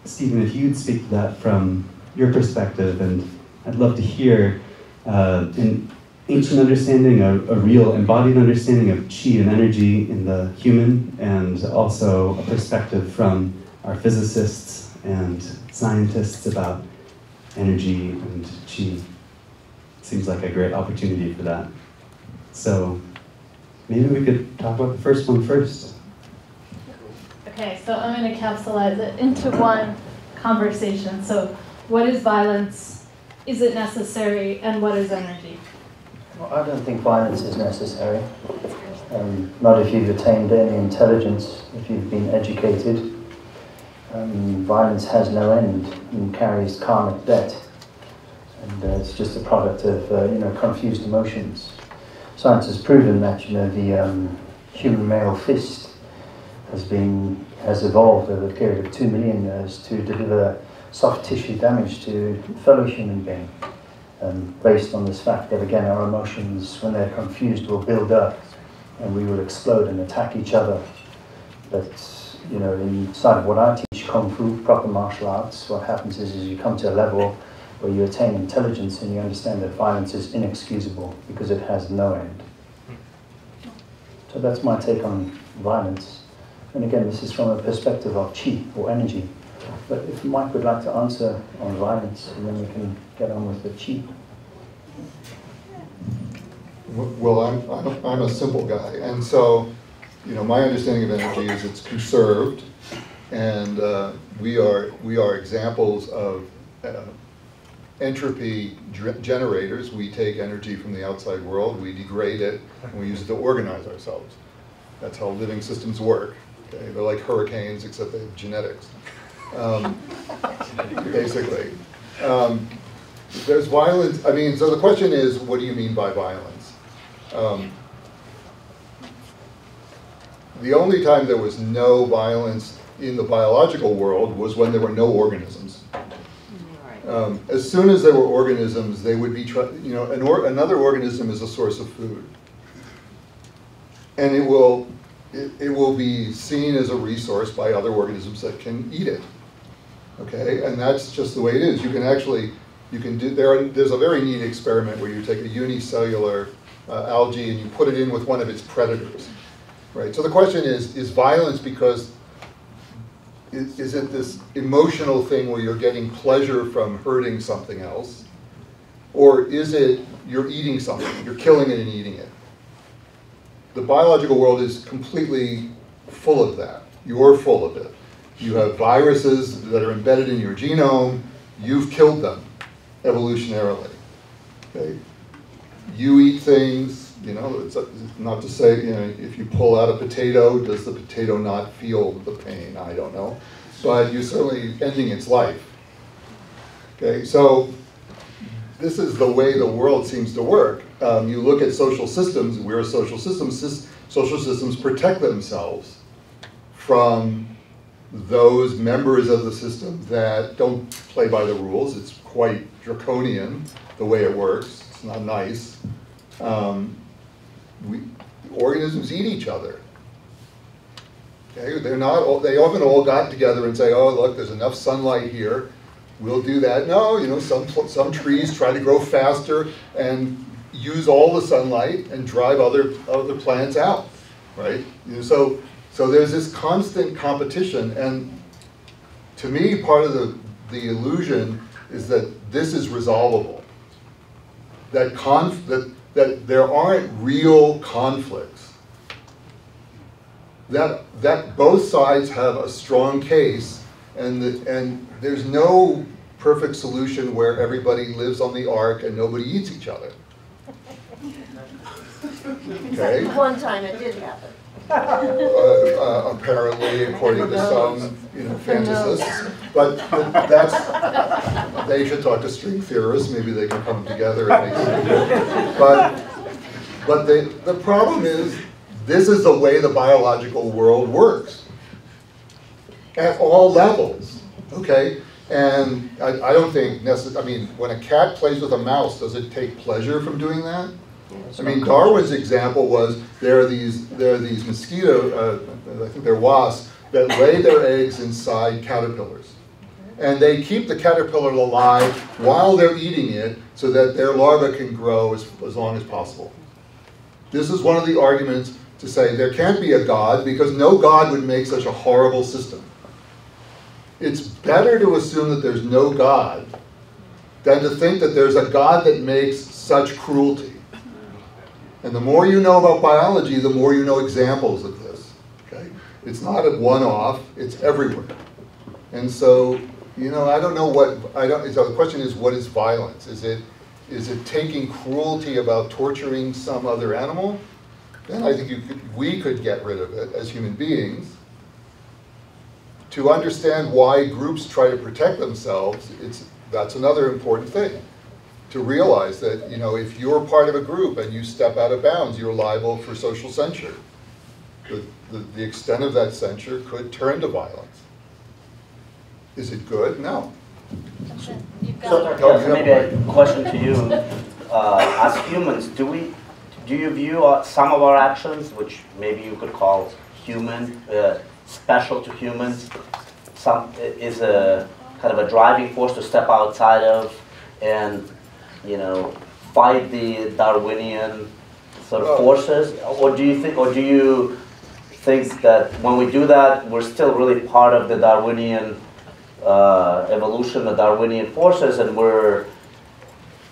Stephen, if you'd speak to that from your perspective, and I'd love to hear an ancient understanding, a real embodied understanding of chi and energy in the human, and also a perspective from our physicists and scientists about energy and chi. Seems like a great opportunity for that. So maybe we could talk about the first one first. Okay, so I'm going to capsulize it into one conversation. So what is violence? Is it necessary? And what is energy? Well, I don't think violence is necessary. Not if you've attained any intelligence, if you've been educated. Violence has no end and carries karmic debt. And it's just a product of confused emotions. Science has proven that the human male fist has evolved over a period of 2 million years to deliver soft tissue damage to fellow human being, based on this fact that again our emotions, when they're confused, will build up and we will explode and attack each other. But inside of what I teach, Kung Fu, proper martial arts, what happens is you come to a level where you attain intelligence and you understand that violence is inexcusable because it has no end. So that's my take on violence. And again, this is from a perspective of chi, or energy. But if Mike would like to answer on violence, and then we can get on with the chi. Well, I'm a simple guy, and so my understanding of energy is it's conserved, and we are examples of entropy generators. We take energy from the outside world, we degrade it, and we use it to organize ourselves. That's how living systems work. Okay? They're like hurricanes, except they have genetics. Basically. There's violence. So the question is, what do you mean by violence? The only time there was no violence in the biological world was when there were no organisms. As soon as there were organisms, they would be, another organism is a source of food. And it will be seen as a resource by other organisms that can eat it. Okay, and that's just the way it is. There's a very neat experiment where you take a unicellular algae and you put it in with one of its predators. Right, so the question is violence because is it this emotional thing where you're getting pleasure from hurting something else? Or is it you're eating something, you're killing it and eating it? The biological world is completely full of that. You're full of it. You have viruses that are embedded in your genome. You've killed them evolutionarily. Okay? You eat things, it's not to say, if you pull out a potato, does the potato not feel the pain? I don't know. But you're certainly ending its life. Okay, so this is the way the world seems to work. You look at social systems, we're social systems. Social systems protect themselves from those members of the system that don't play by the rules. It's quite draconian, the way it works. It's not nice. Organisms eat each other. Okay? They often all got together and say, oh, look, there's enough sunlight here. We'll do that. No, some trees try to grow faster and use all the sunlight and drive other plants out, right? So there's this constant competition, and to me, part of the illusion is that this is resolvable. That there aren't real conflicts. That both sides have a strong case, and there's no perfect solution where everybody lives on the ark and nobody eats each other. Okay? One time it did happen. Apparently, according to some, fantasists. But that's, they should talk to string theorists. Maybe they can come together and make something good. But the problem is, this is the way the biological world works. At all levels, okay? And I don't think when a cat plays with a mouse, does it take pleasure from doing that? Darwin's example was there are these mosquito, I think they're wasps, that lay their eggs inside caterpillars. And they keep the caterpillar alive while they're eating it so that their larva can grow as long as possible. This is one of the arguments to say there can't be a God because no God would make such a horrible system. It's better to assume that there's no God than to think that there's a God that makes such cruelty. And the more you know about biology, the more you know examples of this. Okay? It's not a one-off, it's everywhere. And so, I don't know so the question is, what is violence? Is it taking cruelty about torturing some other animal? Then I think we could get rid of it as human beings. to understand why groups try to protect themselves, that's another important thing. To realize that, you know, if you're part of a group and you step out of bounds, you're liable for social censure. The extent of that censure could turn to violence. Is it good? No. So maybe a question to you. As humans, do you view some of our actions, which maybe you could call human, special to humans, is a kind of a driving force to step outside of and, you know, fight the Darwinian sort of forces, or do you think that when we do that, we're still really part of the Darwinian evolution, the Darwinian forces, and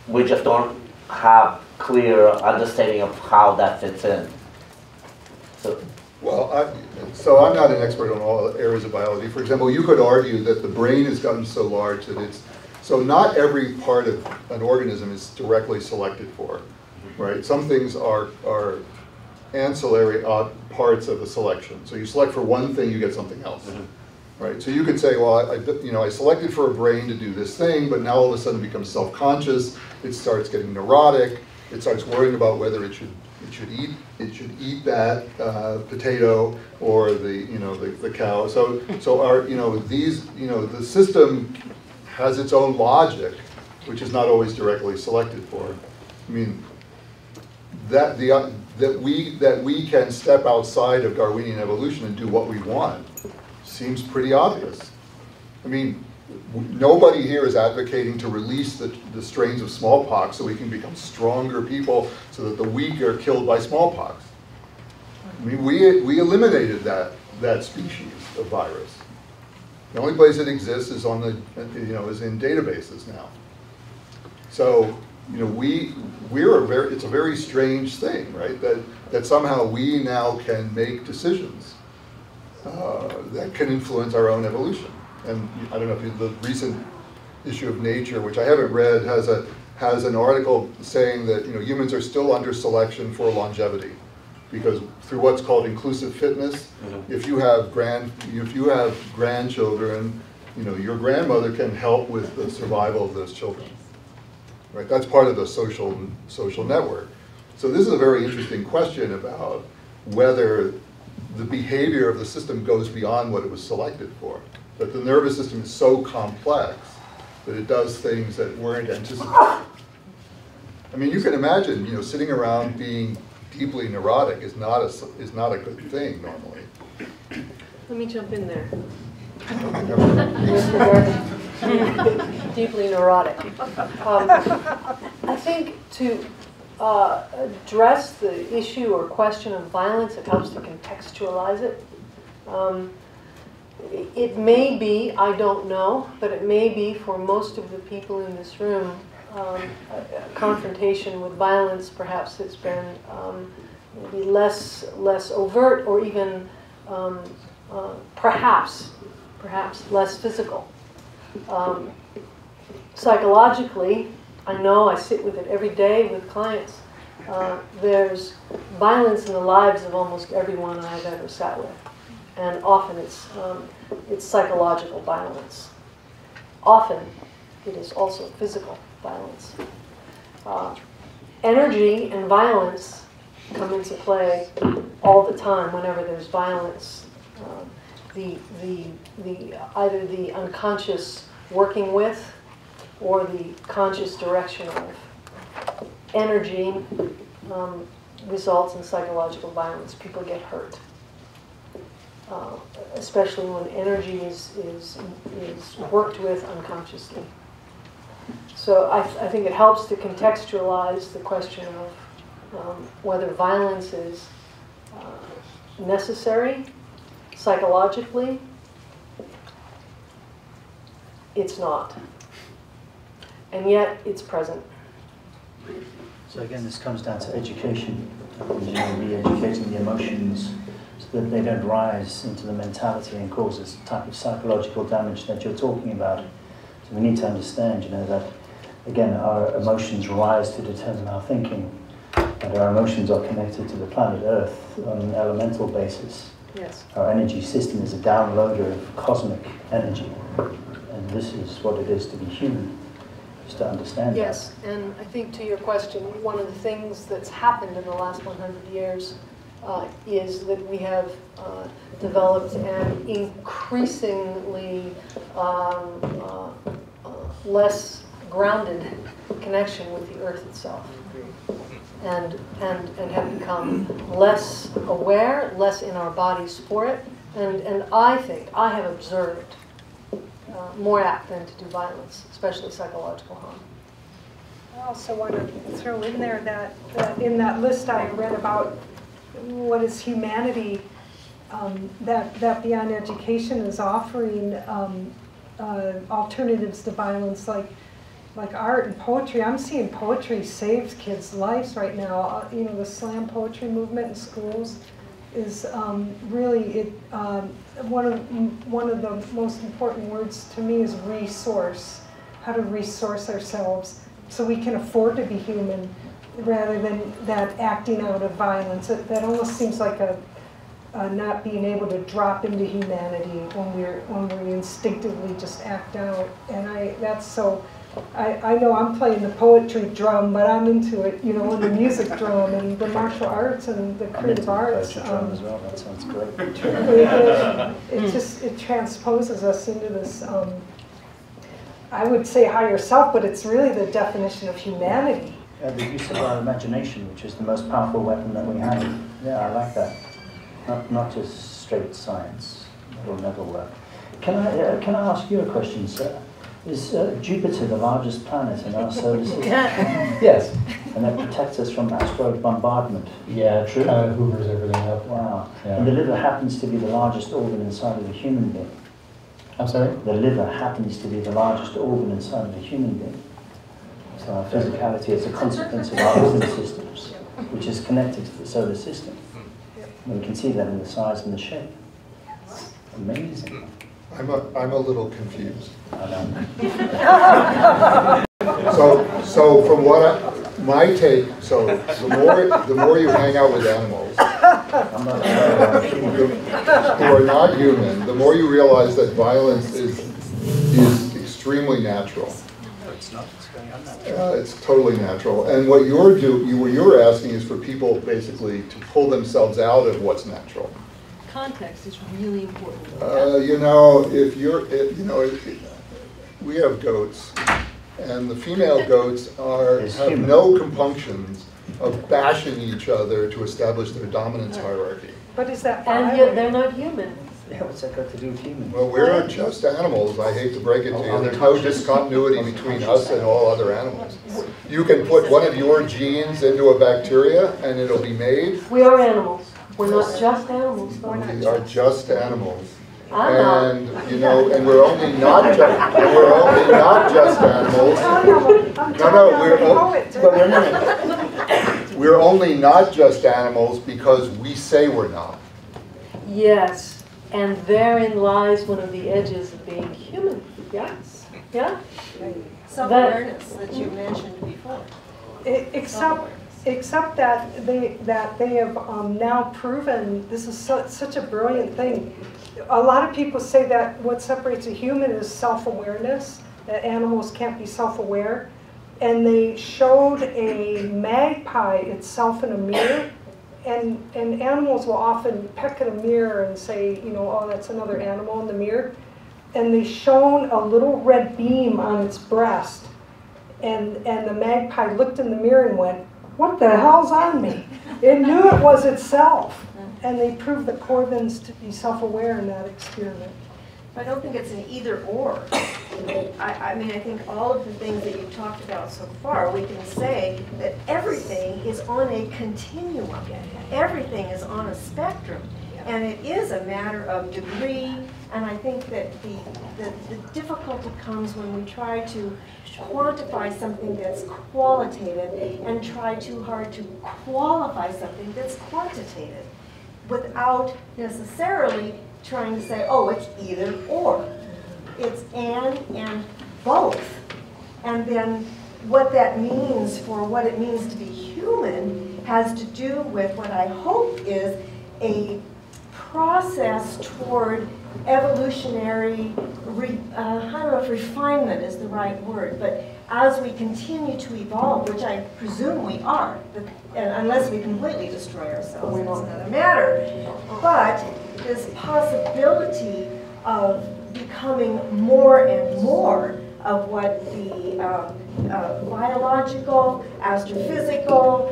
we just don't have clear understanding of how that fits in? So, well, so I'm not an expert on all areas of biology. For example, you could argue that the brain has gotten so large that so not every part of an organism is directly selected for, right? Some things are ancillary parts of the selection. So you select for one thing, you get something else, right? So you could say, well, I selected for a brain to do this thing, but now all of a sudden it becomes self-conscious. It starts getting neurotic. It starts worrying about whether it should eat that potato or the cow. So the system has its own logic, which is not always directly selected for. I mean, that we can step outside of Darwinian evolution and do what we want seems pretty obvious. I mean, nobody here is advocating to release the strains of smallpox so we can become stronger people so that the weak are killed by smallpox. I mean, we eliminated that species of virus. The only place it exists is on is in databases now. So, it's a very strange thing, right? That somehow we now can make decisions that can influence our own evolution. And I don't know if the recent issue of Nature, which I haven't read, has an article saying that humans are still under selection for longevity, because through what's called inclusive fitness, if you have grandchildren, your grandmother can help with the survival of those children. Right? That's part of the social network. So this is a very interesting question about whether the behavior of the system goes beyond what it was selected for. That the nervous system is so complex that it does things that weren't anticipated. I mean, you can imagine, sitting around being deeply neurotic is not a good thing normally. Let me jump in there. Deeply neurotic. I think to address the issue or question of violence, it helps to contextualize it. It may be, I don't know, but it may be for most of the people in this room, a confrontation with violence perhaps has been maybe less overt, or even perhaps less physical. Psychologically, I know, I sit with it every day with clients. There's violence in the lives of almost everyone I've ever sat with, and often it's psychological violence. Often it is also physical violence. Energy and violence come into play all the time whenever there's violence. Either the unconscious working with or the conscious direction of energy results in psychological violence. People get hurt, especially when energy is worked with unconsciously. So I think it helps to contextualize the question of whether violence is necessary psychologically. It's not. And yet it's present. So again, this comes down to education, re-educating the emotions so that they don't rise into the mentality and cause this type of psychological damage that you're talking about. So we need to understand, that again, our emotions rise to determine our thinking, and our emotions are connected to the planet Earth on an elemental basis. Yes. Our energy system is a downloader of cosmic energy. And this is what it is to be human, just to understand Yes, and I think to your question, one of the things that's happened in the last 100 years is that we have developed an increasingly less grounded connection with the earth itself. And have become less aware, less in our bodies for it. And I think, I have observed more apt than to do violence, especially psychological harm. I also want to throw in there that in that list I read about what is humanity, that Beyond Education is offering alternatives to violence like art and poetry. I'm seeing poetry saves kids' lives right now. You know, the slam poetry movement in schools is really one of the most important words to me is resource. How to resource ourselves so we can afford to be human, rather than that acting out of violence. That almost seems like a not being able to drop into humanity when we instinctively just act out. And that's so. I know I'm playing the poetry drum, but I'm into it, you know, and the music drum and the martial arts and the creative arts. Drum as well. That sounds great. It transposes us into this, I would say higher self, but it's really the definition of humanity. Yeah, the use of our imagination, which is the most powerful weapon that we have. Yeah, I like that. Not just straight science. That will never work. Can I ask you a question, sir? Is Jupiter the largest planet in our solar system? Yes. And that protects us from asteroid bombardment. Yeah, true. Kind of hoovers everything up. Wow. Yeah. And the liver happens to be the largest organ inside of a human being. I'm sorry? The liver happens to be the largest organ inside of a human being. So our physicality is a consequence of our organ systems, which is connected to the solar system. And we can see that in the size and the shape. Amazing. I'm a little confused. I know. So from what my take, so the more you hang out with animals who are not human, the more you realize that violence is extremely natural. It's not. It's going unnatural. It's totally natural. And what you're asking is for people basically to pull themselves out of what's natural. Context is really important. You know, we have goats, and the female goats have no compunctions of bashing each other to establish their dominance hierarchy. But is that and yet they're not human. Yeah, what's that got to do with humans? Well, we're just animals. I hate to break it to you. There's no discontinuity between us and all other animals. You can put one of your genes into a bacteria, and it'll be made. We are animals. We're not just animals. We are just animals. I'm and you know, and we're only not just animals. We're only not just animals because we say we're not. Yes, and therein lies one of the edges of being human. Yes, yeah. Self-awareness that you mentioned before. Except that they have now proven, this is such a brilliant thing. A lot of people say that what separates a human is self-awareness, that animals can't be self-aware. And they showed a magpie itself in a mirror, and animals will often peck at a mirror and say, you know, oh, that's another animal in the mirror. And they shone a little red beam on its breast, and the magpie looked in the mirror and went, what the hell's on me? It knew it was itself. And they proved the corvins to be self-aware in that experiment. I don't think it's an either or. I mean, I think all of the things that you've talked about so far, we can say that everything is on a continuum. Everything is on a spectrum. And it is a matter of degree. And I think that the difficulty comes when we try to quantify something that's qualitative and try too hard to qualify something that's quantitative, without necessarily trying to say, oh, it's either or. It's and both. And then what that means for what it means to be human has to do with what I hope is a process toward evolutionary, I don't know if refinement is the right word, but as we continue to evolve, which I presume we are, and unless we completely destroy ourselves, it's another matter. But this possibility of becoming more and more of what the biological, astrophysical,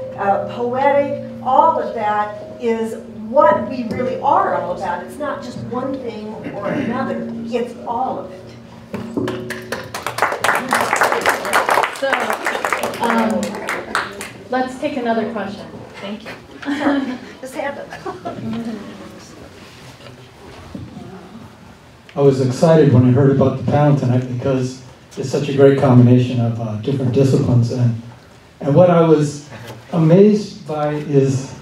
poetic, all of that is what we really are all about. It's not just one thing or another, it's all of it. So, let's take another question. Thank you. Just hand it. I was excited when I heard about the panel tonight because it's such a great combination of different disciplines. And what I was amazed by is,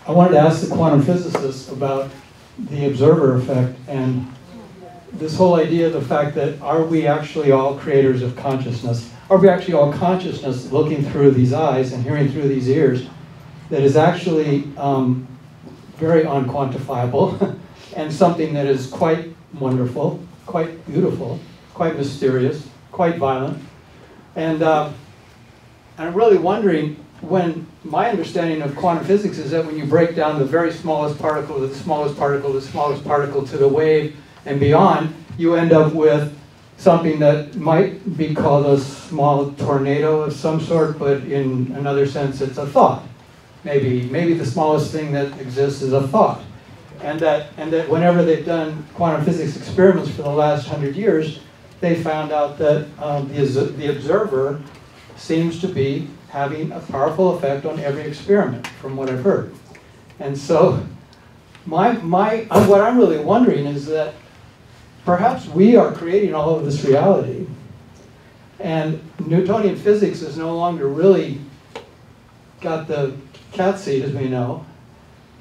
I wanted to ask the quantum physicists about the observer effect and this whole idea of the fact that are we actually all creators of consciousness? Are we actually all consciousness looking through these eyes and hearing through these ears that is actually very unquantifiable and something that is quite wonderful, quite beautiful, quite mysterious, quite violent. And I'm really wondering, when my understanding of quantum physics is that when you break down the very smallest particle to the smallest particle to the smallest particle to the wave and beyond, you end up with something that might be called a small tornado of some sort, but in another sense it's a thought. Maybe the smallest thing that exists is a thought. And that whenever they've done quantum physics experiments for the last 100 years, they found out that the observer seems to be having a powerful effect on every experiment, from what I've heard. And so, what I'm really wondering is that perhaps we are creating all of this reality, and Newtonian physics is no longer really got the cat seat, as we know,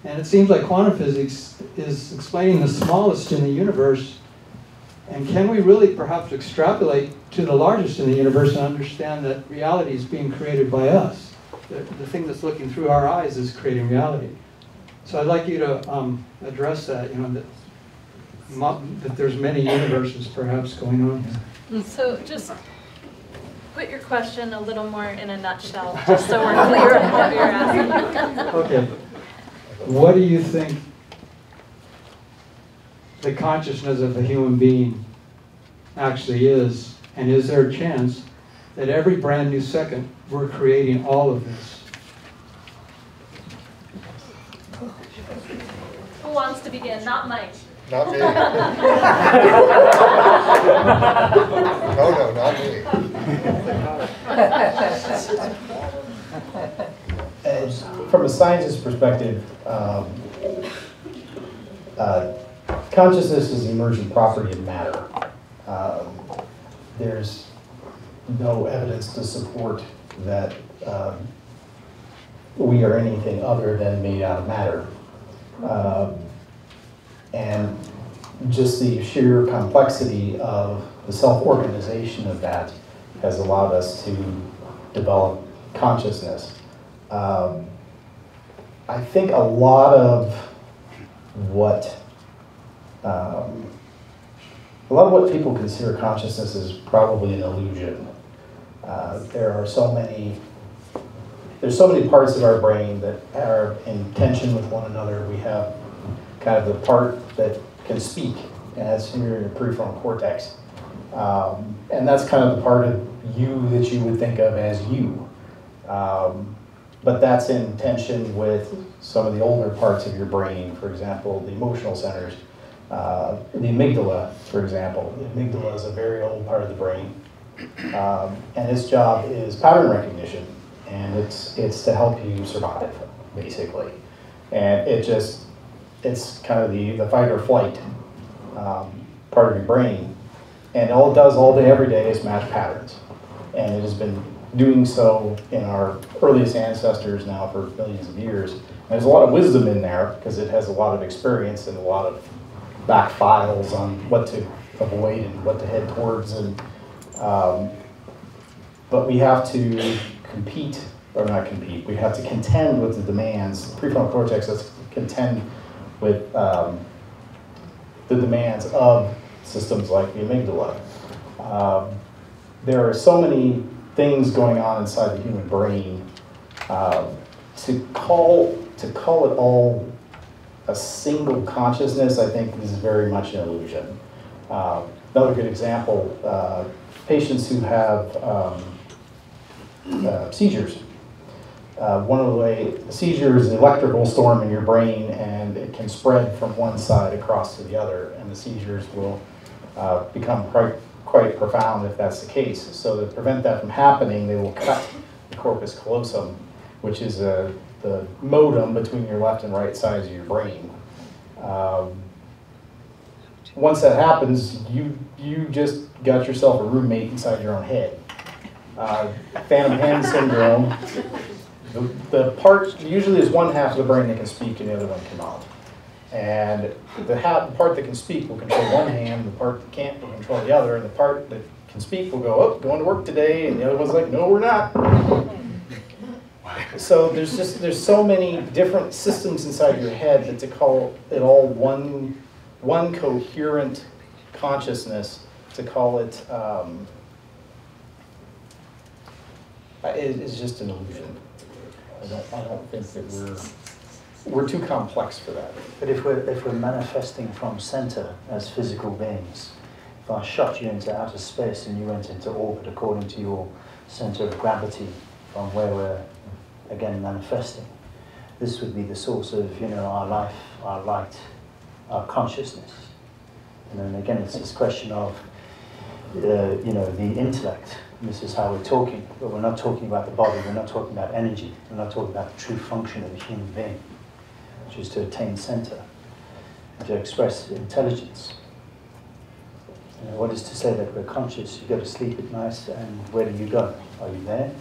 and it seems like quantum physics is explaining the smallest in the universe. And can we really perhaps extrapolate to the largest in the universe and understand that reality is being created by us? The thing that's looking through our eyes is creating reality. So I'd like you to address that, that there's many universes perhaps going on here. So just put your question a little more in a nutshell, just so we're clear on what you're asking. Okay. What do you think the consciousness of a human being actually is? And is there a chance that every brand new second we're creating all of this? Who wants to begin? Not Mike. Not me. No, not me. From a scientist's perspective, consciousness is the emergent property of matter. There's no evidence to support that we are anything other than made out of matter. And just the sheer complexity of the self-organization of that has allowed us to develop consciousness. I think a lot of what people consider consciousness is probably an illusion. There's so many parts of our brain that are in tension with one another. We have kind of the part that can speak, and that's in your prefrontal cortex. And that's kind of the part of you that you would think of as you. But that's in tension with some of the older parts of your brain, for example, the emotional centers. The amygdala, for example. The amygdala is a very old part of the brain. And its job is pattern recognition. And it's to help you survive, basically. And it's kind of the fight or flight part of your brain. And all it does all day, every day is match patterns. And it has been doing so in our earliest ancestors now for millions of years. And there's a lot of wisdom in there because it has a lot of experience and a lot of back files on what to avoid and what to head towards. And but we have to we have to contend with the demands. The prefrontal cortex has to contend with the demands of systems like the amygdala. There are so many things going on inside the human brain. To call it all a single consciousness, I think, is very much an illusion. Another good example, patients who have seizures. One of the ways, a seizure is an electrical storm in your brain, and it can spread from one side across to the other, and the seizures will become quite profound if that's the case. So to prevent that from happening, they will cut the corpus callosum, which is the modem between your left and right sides of your brain. Once that happens, you just got yourself a roommate inside your own head. Phantom hand syndrome, the part, usually there's one half of the brain that can speak and the other one cannot. And the part that can speak will control one hand, the part that can't will control the other, and the part that can speak will go, oh, going to work today, and the other one's like, no, we're not. So there's so many different systems inside your head that to call it all one coherent consciousness, to call it is just an illusion. I don't think that we're too complex for that. But if we're manifesting from center as physical beings, if I shot you into outer space and you went into orbit according to your center of gravity from where we're again manifesting, this would be the source of our life, our light, our consciousness. And then again, it's this question of the intellect. And this is how we're talking, but we're not talking about the body. We're not talking about energy. We're not talking about the true function of a human being, which is to attain center and to express intelligence. What is to say that we're conscious? You go to sleep at night, and where do you go? Are you there?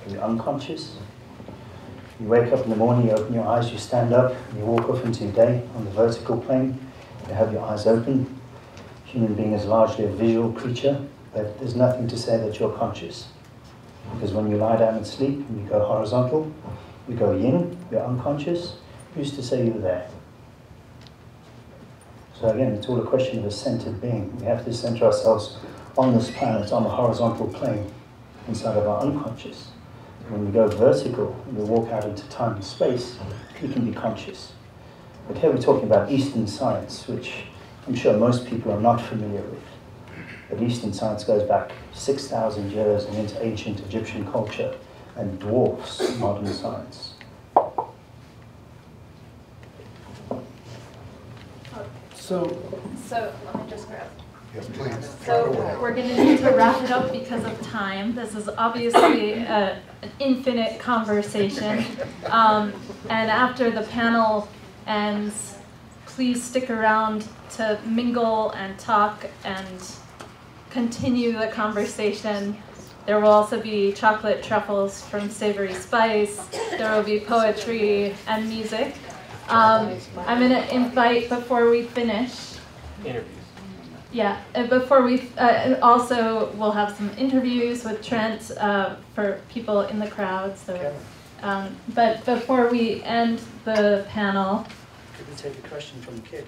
Are you unconscious? You wake up in the morning, you open your eyes, you stand up, and you walk off into your day on the vertical plane. You have your eyes open. Human being is largely a visual creature, but there's nothing to say that you're conscious. Because when you lie down and sleep, and you go horizontal, you go yin, you're unconscious. Who's to say you're there? So again, it's all a question of a centered being. We have to center ourselves on this planet, on the horizontal plane, inside of our unconscious. When we go vertical, and we walk out into time and space, we can be conscious. But here we're talking about Eastern science, which I'm sure most people are not familiar with. But Eastern science goes back 6,000 years and into ancient Egyptian culture and dwarfs modern science. So let me just grab. Yes, please. So we're going to need to wrap it up because of time. This is obviously an infinite conversation. And after the panel ends, please stick around to mingle and talk and continue the conversation. There will also be chocolate truffles from Savory Spice. There will be poetry and music. I'm going to invite, before we finish, interviews. Yeah, before we, also we'll have some interviews with Trent for people in the crowd. So, but before we end the panel, could we take a question from the kid?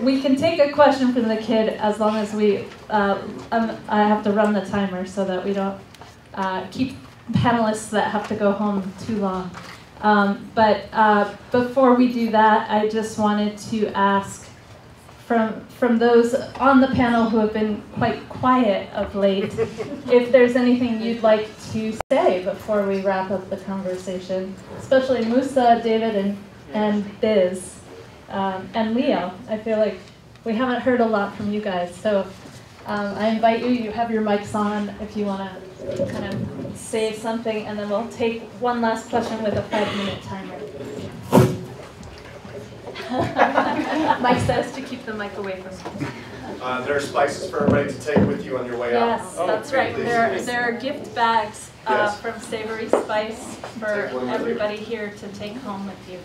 We can take a question from the kid as long as we. I have to run the timer so that we don't keep panelists that have to go home too long. But before we do that, I just wanted to ask from those on the panel who have been quite quiet of late, if there's anything you'd like to say before we wrap up the conversation, especially Musa, David, and Biz, and Leo. I feel like we haven't heard a lot from you guys, so I invite you, you have your mics on if you want to kind of say something, and then we'll take one last question with a 5-minute timer. Mike says to keep the mic away from me. There are spices for everybody to take with you on your way out. Yes, that's right. There are gift bags from Savory Spice for everybody here to take home with you.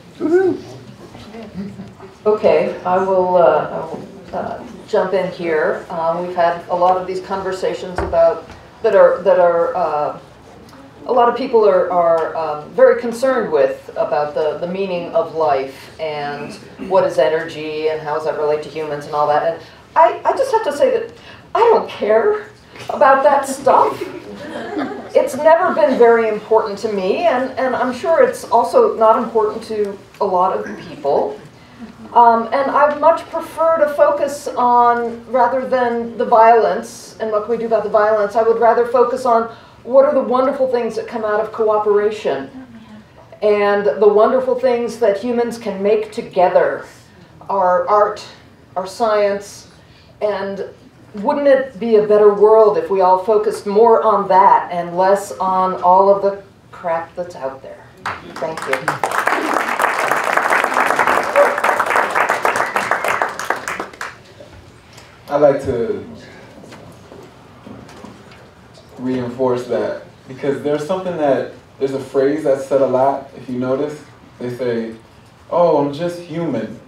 Okay, I will jump in here. We've had a lot of these conversations about that are a lot of people are very concerned with about the meaning of life and what is energy and how does that relate to humans and all that. And I just have to say that I don't care about that stuff. It's never been very important to me, and I'm sure it's also not important to a lot of people. And I much prefer to focus on, rather than the violence and what can we do about the violence, I would rather focus on what are the wonderful things that come out of cooperation and the wonderful things that humans can make together, our art, our science, and wouldn't it be a better world if we all focused more on that and less on all of the crap that's out there? Thank you. I like to reinforce that because there's a phrase that's said a lot, if you notice. They say, oh, I'm just human.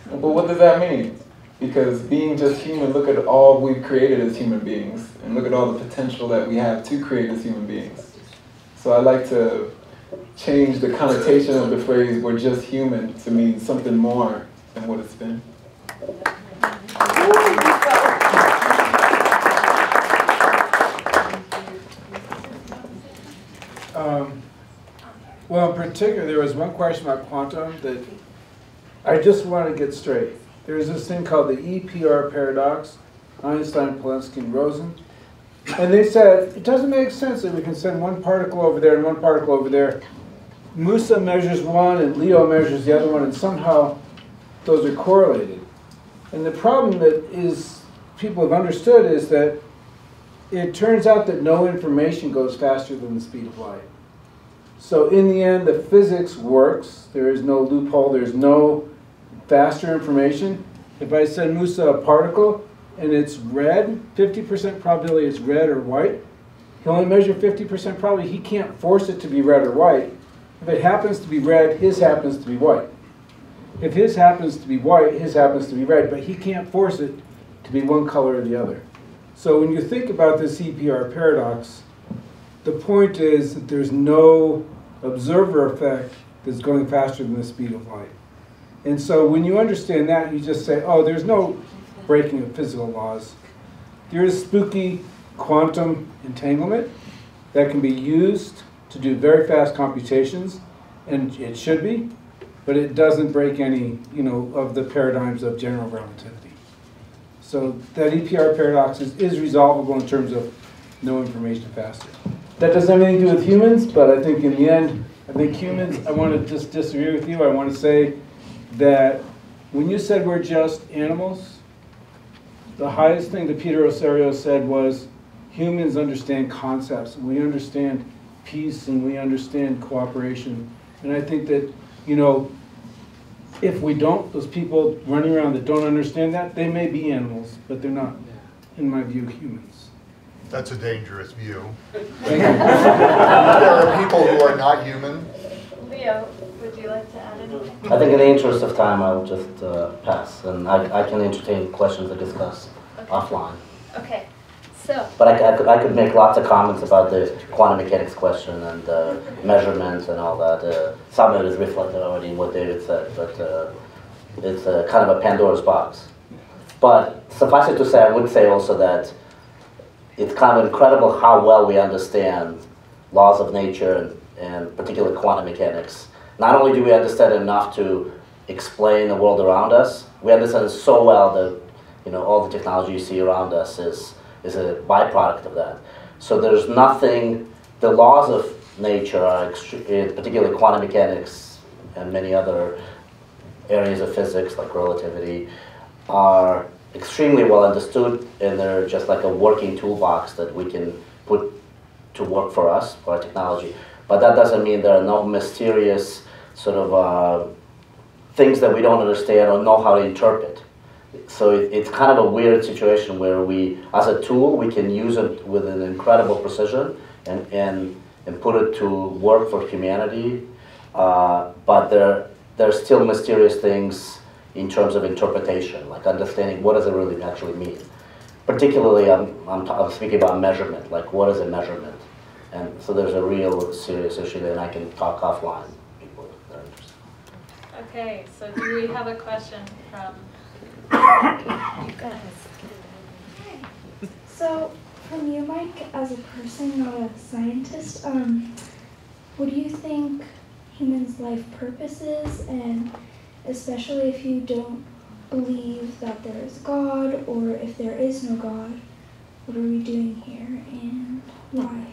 But what does that mean? Because being just human, look at all we've created as human beings and look at all the potential that we have to create as human beings. So I like to change the connotation of the phrase, we're just human, to mean something more than what it's been. Well, in particular, there was one question about quantum that I just want to get straight. There's this thing called the Epr Paradox, Einstein, Polensky, and Rosen. And they said, it doesn't make sense that we can send one particle over there and one particle over there. Musa measures one and Leo measures the other one, and somehow those are correlated. And the problem that people have understood is that it turns out that no information goes faster than the speed of light. So in the end, the physics works. There is no loophole. There's no faster information. If I send Musa a particle and it's red, 50% probability it's red or white, he only measured 50% probability. He can't force it to be red or white. If it happens to be red, his happens to be white. If his happens to be white, his happens to be red, but he can't force it to be one color or the other. So when you think about this Epr paradox, the point is that there's no observer effect that's going faster than the speed of light. And so when you understand that, you just say, oh, there's no breaking of physical laws. There is spooky quantum entanglement that can be used to do very fast computations, and it should be, but it doesn't break any, of the paradigms of general relativity. So that Epr paradox is resolvable in terms of no information faster. That doesn't have anything to do with humans, but I think in the end, humans, I want to just disagree with you. I want to say that when you said we're just animals, the highest thing that Peter Osario said was humans understand concepts, and we understand peace, and we understand cooperation. And I think that, if we don't, those people running around that don't understand that, they may be animals, but they're not, in my view, humans. That's a dangerous view. Thank you. There are people who are not human. Leo, would you like to add anything? I think in the interest of time, I will just pass, and I can entertain questions to discuss offline. Okay, so. But I could make lots of comments about the quantum mechanics question and measurements and all that. Some of it is reflected already in what David said, but it's kind of a Pandora's box. But suffice it to say, I would say also that it's kind of incredible how well we understand laws of nature and particularly quantum mechanics. Not only do we understand enough to explain the world around us, we understand it so well that all the technology you see around us is a byproduct of that. So there's nothing, the laws of nature are particularly quantum mechanics and many other areas of physics like relativity are extremely well understood, and they're just like a working toolbox that we can put to work for us, for our technology. But that doesn't mean there are no mysterious sort of things that we don't understand or know how to interpret. So it's kind of a weird situation where we, as a tool, we can use it with an incredible precision and put it to work for humanity. But there's still mysterious things in terms of interpretation, like understanding what does it really actually mean. Particularly, I'm speaking about measurement, like what is a measurement? And so there's a real serious issue there, and I can talk offline with people that are interested. Okay, so do we have a question from you guys? So, from you, Mike, as a person, not a scientist, what do you think humans' life purpose is, and especially if you don't believe that there is God, or if there is no God, what are we doing here, and why?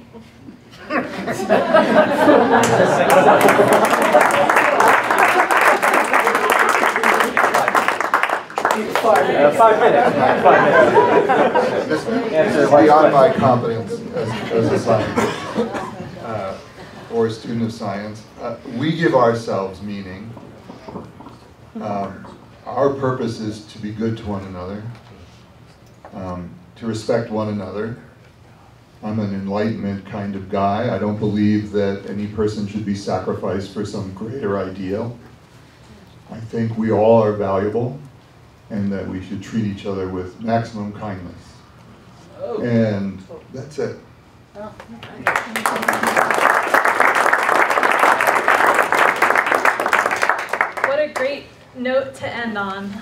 5 minutes. 5 minutes. This is beyond my competence as a scientist or a student of science. We give ourselves meaning. Our purpose is to be good to one another, to respect one another. I'm an enlightenment kind of guy. I don't believe that any person should be sacrificed for some greater ideal. I think we all are valuable, and that we should treat each other with maximum kindness. Oh. And that's it. Oh. What a great note to end on.